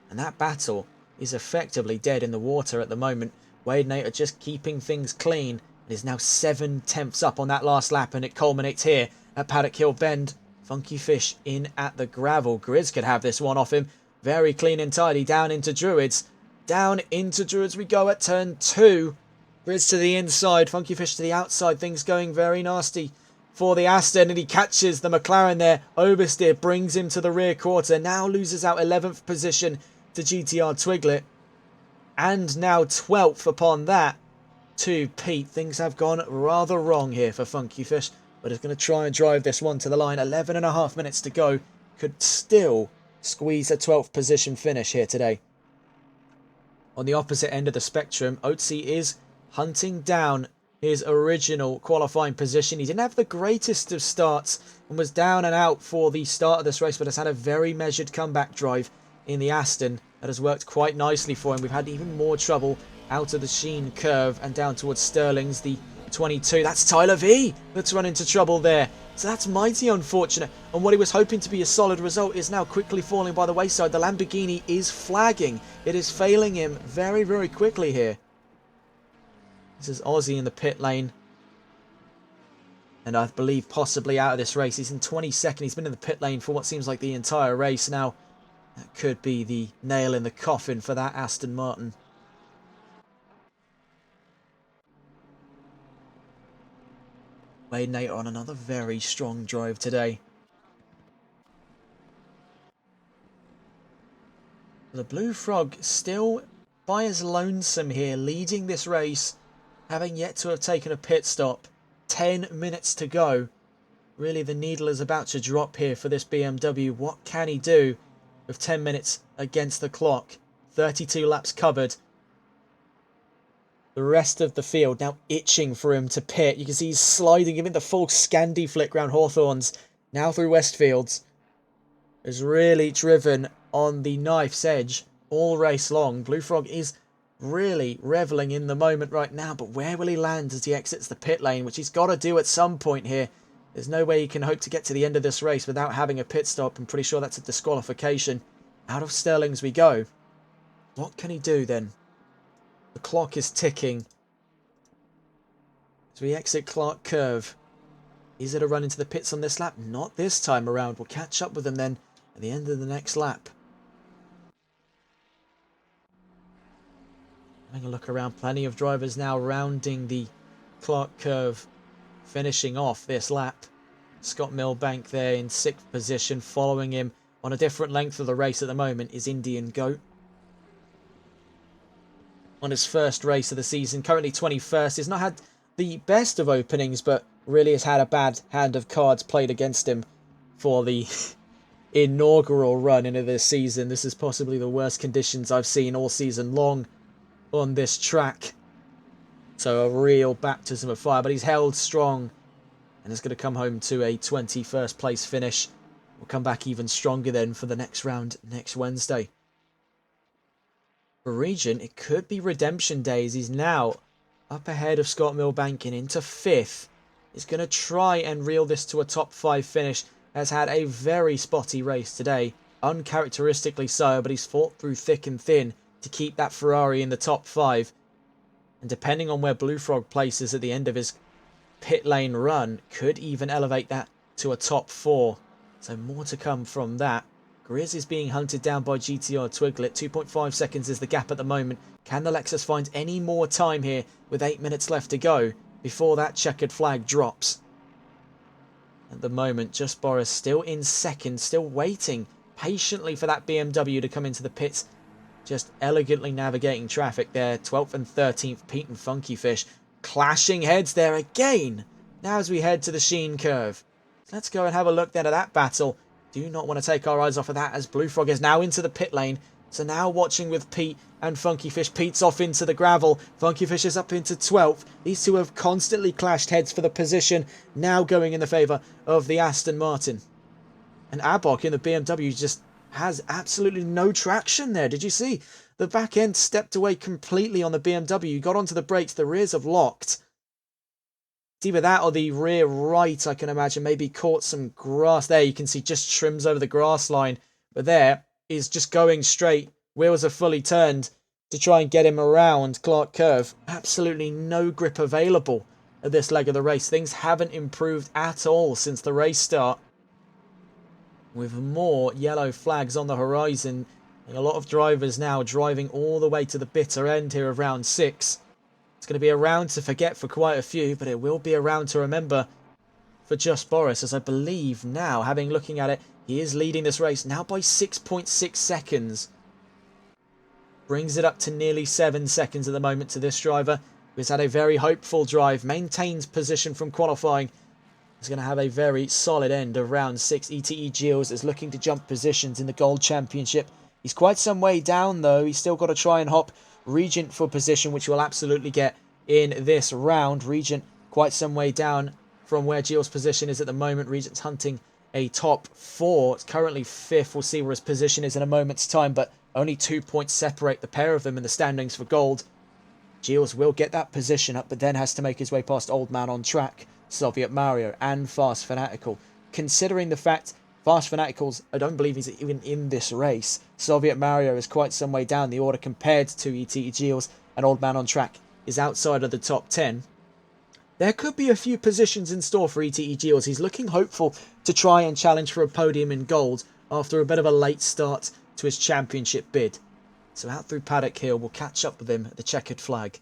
And that battle is effectively dead in the water at the moment. Wade Nater just keeping things clean. It is now 7/10 up on that last lap, and it culminates here at Paddock Hill Bend. Funky Fish in at the gravel. Grizz could have this one off him. Very clean and tidy down into Druids. Down into Druids we go at turn 2. Grizz to the inside, Funky Fish to the outside. Things going very nasty for the Aston, and he catches the McLaren there. Oversteer brings him to the rear quarter. Now loses out 11th position to GTR Twiglet. And now 12th upon that to Pete. Things have gone rather wrong here for Funky Fish, but it's going to try and drive this one to the line. 11.5 minutes to go. Could still squeeze a 12th position finish here today. On the opposite end of the spectrum, Otzi is hunting down his original qualifying position. He didn't have the greatest of starts and was down and out for the start of this race, but has had a very measured comeback drive in the Aston that has worked quite nicely for him. We've had even more trouble out of the Sheen curve and down towards Sterling's, the 22. That's Tyler V that's run into trouble there. So that's mighty unfortunate. And what he was hoping to be a solid result is now quickly falling by the wayside. The Lamborghini is flagging. It is failing him very, very quickly here. This is Aussie in the pit lane. And I believe possibly out of this race. He's in 22nd. He's been in the pit lane for what seems like the entire race now. That could be the nail in the coffin for that Aston Martin. Wade Nater on another very strong drive today. The Blue Frog still by his lonesome here, leading this race, having yet to have taken a pit stop. 10 minutes to go. Really, the needle is about to drop here for this BMW. What can he do with 10 minutes against the clock? 32 laps covered. The rest of the field now itching for him to pit. You can see he's sliding, giving the full Scandi flick round Hawthorns. Now through Westfields. Is really driven on the knife's edge all race long. Blue Frog is really revelling in the moment right now. But where will he land as he exits the pit lane? Which he's got to do at some point here. There's no way he can hope to get to the end of this race without having a pit stop. I'm pretty sure that's a disqualification. Out of Sterling's we go. What can he do then? The clock is ticking. As we exit Clark Curve. Is it a run into the pits on this lap? Not this time around. We'll catch up with them then at the end of the next lap. Having a look around. Plenty of drivers now rounding the Clark Curve. Finishing off this lap. Scott Milbank there in 6th position. Following him on a different length of the race at the moment is Indian Goat. On his first race of the season, currently 21st. He's not had the best of openings, but really has had a bad hand of cards played against him for the inaugural run into this season. This is possibly the worst conditions I've seen all season long on this track. So a real baptism of fire, but he's held strong and is going to come home to a 21st place finish. We'll come back even stronger then for the next round next Wednesday. For Region, it could be redemption days. He's now up ahead of Scott Milbank and into 5th. He's going to try and reel this to a top 5 finish. Has had a very spotty race today. Uncharacteristically so, but he's fought through thick and thin to keep that Ferrari in the top 5. And depending on where Blue Frog places at the end of his pit lane run, could even elevate that to a top 4. So more to come from that. Grizz is being hunted down by GTR Twiglet. 2.5 seconds is the gap at the moment. Can the Lexus find any more time here with 8 minutes left to go before that checkered flag drops? At the moment, Just Boris still in 2nd, still waiting patiently for that BMW to come into the pits, just elegantly navigating traffic there. 12th and 13th, Pete and Funky Fish clashing heads there again. Now as we head to the Sheen curve, let's go and have a look then at that battle. Do not want to take our eyes off of that as Blue Frog is now into the pit lane. So now watching with Pete and Funky Fish. Pete's off into the gravel. Funky Fish is up into 12th. These two have constantly clashed heads for the position. Now going in the favour of the Aston Martin. And Abok in the BMW just has absolutely no traction there. Did you see? The back end stepped away completely on the BMW. Got onto the brakes. The rears have locked. It's either that or the rear right, I can imagine. Maybe caught some grass. There you can see just trims over the grass line. But there is just going straight. Wheels are fully turned to try and get him around Clark Curve. Absolutely no grip available at this leg of the race. Things haven't improved at all since the race start. With more yellow flags on the horizon. And a lot of drivers now driving all the way to the bitter end here of round 6. It's going to be a round to forget for quite a few, but it will be a round to remember for Just Boris, as I believe now, having looking at it, he is leading this race now by 6.6 seconds. Brings it up to nearly 7 seconds at the moment to this driver, who's had a very hopeful drive, maintains position from qualifying. He's going to have a very solid end of round 6. ETE Gilles is looking to jump positions in the Gold Championship. He's quite some way down though. He's still got to try and hop Regent for position, which we'll absolutely get in this round. Regent quite some way down from where Gilles' position is at the moment. Regent's hunting a top 4. It's currently 5th. We'll see where his position is in a moment's time, but only 2 points separate the pair of them in the standings for gold. Gilles will get that position up, but then has to make his way past Old Man on Track, Soviet Mario, and Fast Fanatical. Considering the fact Fast Fanaticals, I don't believe he's even in this race. Soviet Mario is quite some way down the order compared to ETE Gilles, and Old Man on Track is outside of the top 10. There could be a few positions in store for ETE Gilles. He's looking hopeful to try and challenge for a podium in gold after a bit of a late start to his championship bid. So out through Paddock Hill, we'll catch up with him at the checkered flag.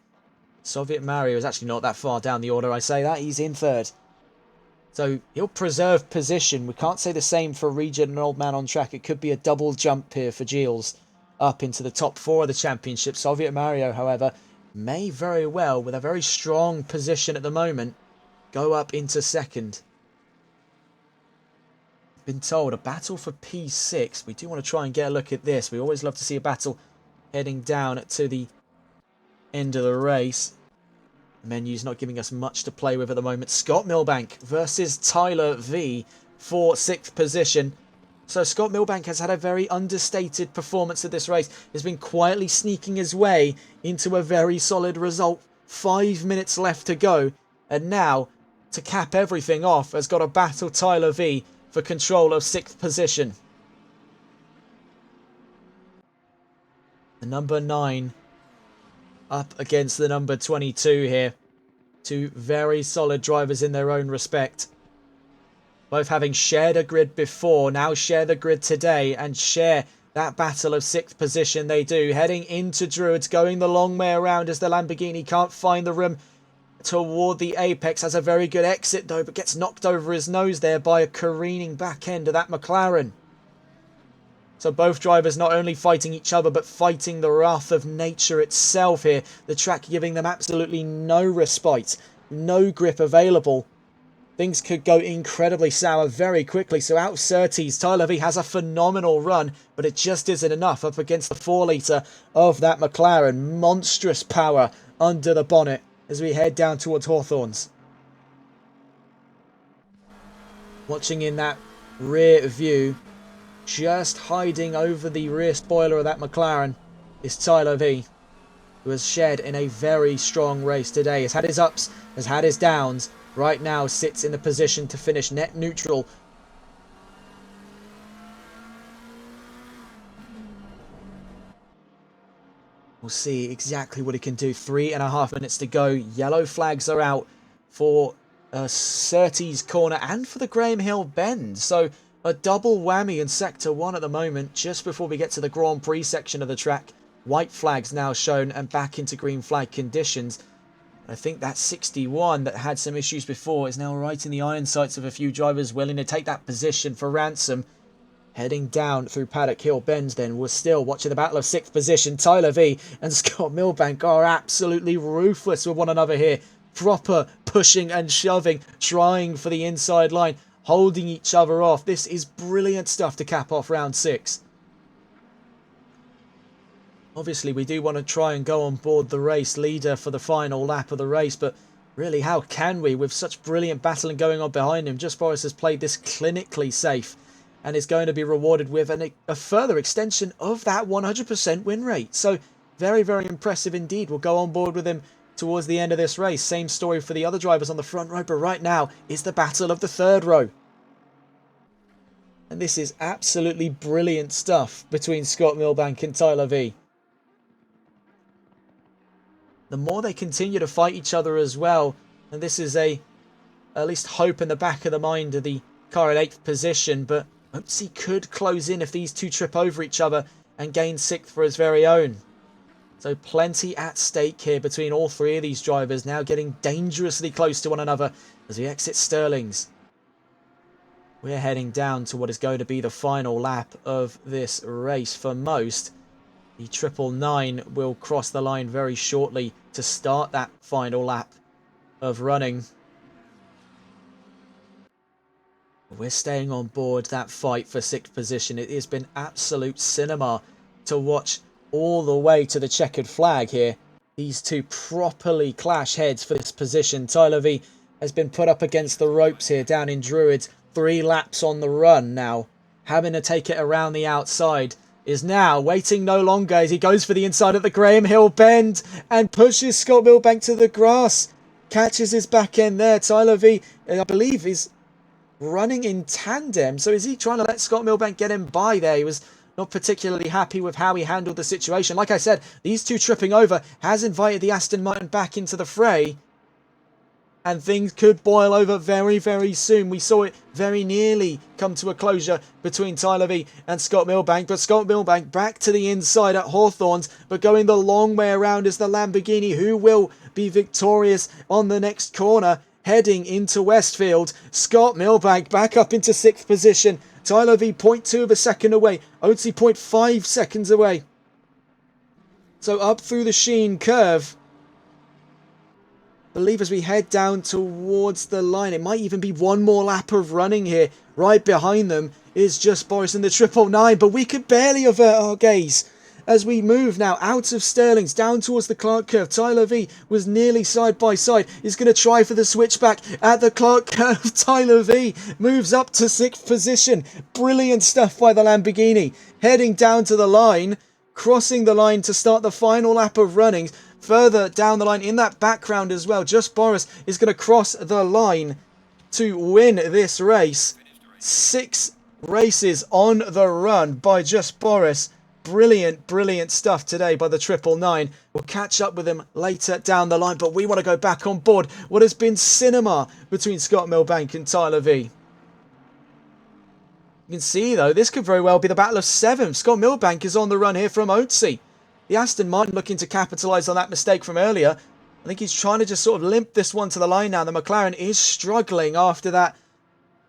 Soviet Mario is actually not that far down the order, I say that. He's in 3rd. So he'll preserve position. We can't say the same for Regent and Old Man on Track. It could be a double jump here for Gilles up into the top 4 of the championship. Soviet Mario, however, may very well, with a very strong position at the moment, go up into 2nd. Been told a battle for P6. We do want to try and get a look at this. We always love to see a battle heading down to the end of the race. The menu's not giving us much to play with at the moment. Scott Milbank versus Tyler V for 6th position. So Scott Milbank has had a very understated performance at this race. He's been quietly sneaking his way into a very solid result. 5 minutes left to go. And now, to cap everything off, has got to battle Tyler V for control of 6th position. The number 9 up against the number 22 here. Two very solid drivers in their own respect. Both having shared a grid before, now share the grid today and share that battle of 6th position they do. Heading into Druids, going the long way around as the Lamborghini can't find the room toward the apex. Has a very good exit though, but gets knocked over his nose there by a careening back end of that McLaren. So both drivers not only fighting each other, but fighting the wrath of nature itself here. The track giving them absolutely no respite, no grip available. Things could go incredibly sour very quickly. So out of Surtees, Tyler V has a phenomenal run, but it just isn't enough up against the 4-litre of that McLaren. Monstrous power under the bonnet as we head down towards Hawthorns. Watching in that rear view, just hiding over the rear spoiler of that McLaren, is Tyler V, who has shed in a very strong race today. Has had his ups, has had his downs. Right now sits in the position to finish net neutral. We'll see exactly what he can do. 3.5 minutes to go. Yellow flags are out for Surtees corner and for the Graham Hill bend. So a double whammy in Sector 1 at the moment, just before we get to the Grand Prix section of the track. White flags now shown and back into green flag conditions. I think that 61 that had some issues before is now right in the iron sights of a few drivers willing to take that position for ransom. Heading down through Paddock Hill Bends then, we're still watching the battle of 6th position. Tyler V and Scott Milbank are absolutely ruthless with one another here. Proper pushing and shoving, trying for the inside line, holding each other off. This is brilliant stuff to cap off round 6. Obviously, we do want to try and go on board the race leader for the final lap of the race, but really, how can we with such brilliant battling going on behind him? Just Boris has played this clinically safe and is going to be rewarded with a further extension of that 100% win rate. So very, very impressive indeed. We'll go on board with him towards the end of this race. Same story for the other drivers on the front row, but right now is the battle of the third row. And this is absolutely brilliant stuff between Scott Milbank and Tyler V. The more they continue to fight each other as well, and this is at least hope in the back of the mind of the car in 8th position, but Oatsy could close in if these two trip over each other and gain 6th for his very own. So plenty at stake here between all three of these drivers, now getting dangerously close to one another as we exit Stirling's. We're heading down to what is going to be the final lap of this race for most. The 999 will cross the line very shortly to start that final lap of running. We're staying on board that fight for 6th position. It has been absolute cinema to watch all the way to the checkered flag here. These two properly clash heads for this position. Tyler V has been put up against the ropes here down in Druids. 3 laps on the run now. Having to take it around the outside. Is now waiting no longer as he goes for the inside of the Graham Hill bend and pushes Scott Milbank to the grass. Catches his back end there. Tyler V, I believe, is running in tandem. So is he trying to let Scott Milbank get him by there? He was not particularly happy with how he handled the situation. Like I said, these two tripping over has invited the Aston Martin back into the fray. And things could boil over very, very soon. We saw it very nearly come to a closure between Tyler V and Scott Milbank. But Scott Milbank back to the inside at Hawthorns, but going the long way around is the Lamborghini, who will be victorious on the next corner, heading into Westfield. Scott Milbank back up into 6th position. Tyler V 0.2 of a second away. Oatsy 0.5 seconds away. So up through the Sheen curve. I believe as we head down towards the line, it might even be one more lap of running here. Right behind them is just Boris and the 999, but we could barely avert our gaze as we move now out of Stirling's down towards the Clark curve. Tyler V was nearly side by side. He's going to try for the switchback at the Clark curve. Tyler V moves up to 6th position. Brilliant stuff by the Lamborghini. Heading down to the line, crossing the line to start the final lap of running. Further down the line in that background as well, Just Boris is going to cross the line to win this race. 6 races on the run by Just Boris. Brilliant, brilliant stuff today by the 999. We'll catch up with him later down the line, but we want to go back on board what has been cinema between Scott Milbank and Tyler V. You can see, though, this could very well be the battle of 7. Scott Milbank is on the run here from Oatsy. The Aston Martin looking to capitalise on that mistake from earlier. I think he's trying to just sort of limp this one to the line now. The McLaren is struggling after that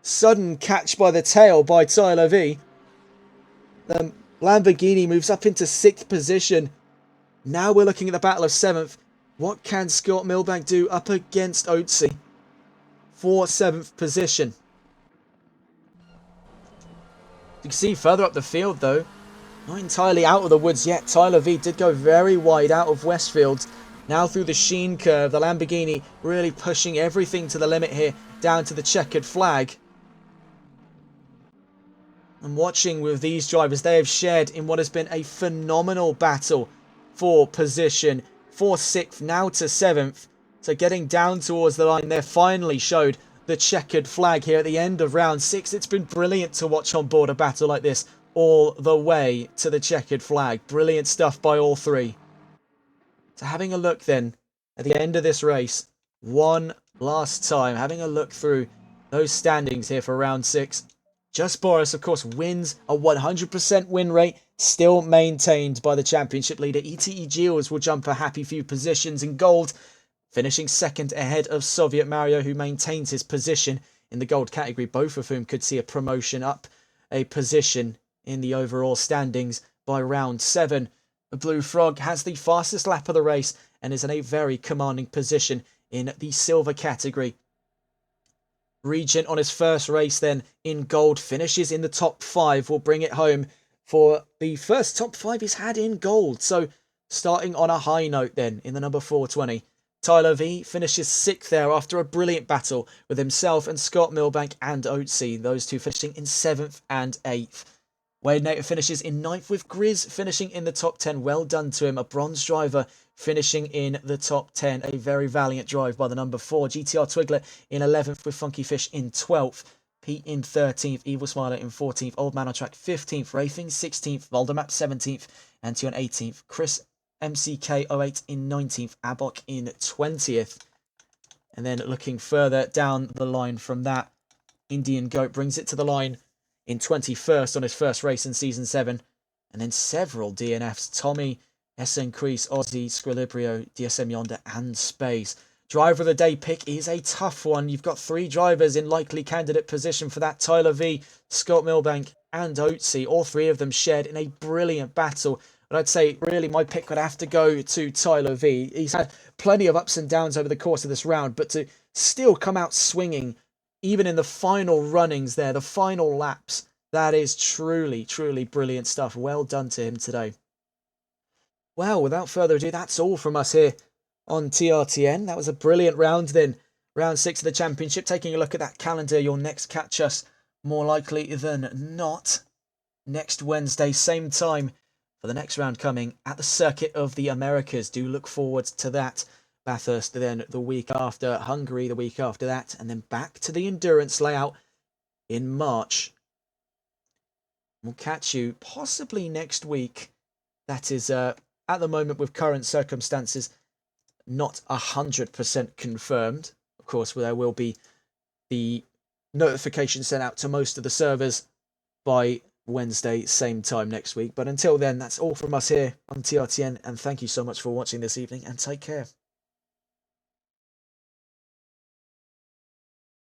sudden catch by the tail by Tyler V. The Lamborghini moves up into 6th position. Now we're looking at the battle of 7th. What can Scott Milbank do up against Oatsy for 7th position? You can see further up the field, though, not entirely out of the woods yet. Tyler V did go very wide out of Westfield. Now through the Sheen curve, the Lamborghini really pushing everything to the limit here, down to the checkered flag. And watching with these drivers, they have shared in what has been a phenomenal battle for position, for 6th, now to 7th. So getting down towards the line there, finally showed the checkered flag here at the end of round 6. It's been brilliant to watch on board a battle like this all the way to the checkered flag. Brilliant stuff by all three. So having a look then at the end of this race, one last time, having a look through those standings here for round 6. Just Boris, of course, wins a 100% win rate, still maintained by the championship leader. ETE Gilles will jump a happy few positions in gold, finishing 2nd ahead of Soviet Mario, who maintains his position in the gold category, both of whom could see a promotion up a position in the overall standings by round 7. The Blue Frog has the fastest lap of the race and is in a very commanding position in the silver category. Regent on his first race then in gold finishes in the top 5, will bring it home for the first top 5 he's had in gold. So starting on a high note then in the number 420. Tyler V finishes 6th there after a brilliant battle with himself and Scott Milbank and Oatsy, those two finishing in 7th and 8th. Wade Nater finishes in 9th with Grizz finishing in the top 10. Well done to him. A bronze driver finishing in the top 10. A very valiant drive by the number 4. GTR Twiglet in 11th with Funky Fish in 12th. Pete in 13th. Evil Smiler in 14th. Old Man on Track 15th. Rafing 16th. Voldemap 17th. Antion 18th. Chris MCK08 in 19th. Abok in 20th. And then looking further down the line from that, Indian Goat brings it to the line in 21st on his first race in Season 7. And then several DNFs. Tommy, SN Crease, Aussie, Squilibrio, DSM Yonder, and Space. Driver of the day pick is a tough one. You've got 3 drivers in likely candidate position for that. Tyler V, Scott Milbank, and Oatsy. All 3 of them shared in a brilliant battle. But I'd say, really, my pick would have to go to Tyler V. He's had plenty of ups and downs over the course of this round, but to still come out swinging, even in the final runnings there, the final laps, that is truly, truly brilliant stuff. Well done to him today. Well, without further ado, that's all from us here on TRTN. That was a brilliant round then. Round 6 of the championship. Taking a look at that calendar, you'll next catch us more likely than not next Wednesday, same time, for the next round coming at the Circuit of the Americas. Do look forward to that. Bathurst then the week after, Hungary the week after that, and then back to the endurance layout in March. We'll catch you possibly next week. That is, at the moment, with current circumstances, not 100% confirmed. Of course, there will be the notification sent out to most of the servers by Wednesday, same time next week. But until then, that's all from us here on TRTN, and thank you so much for watching this evening, and take care.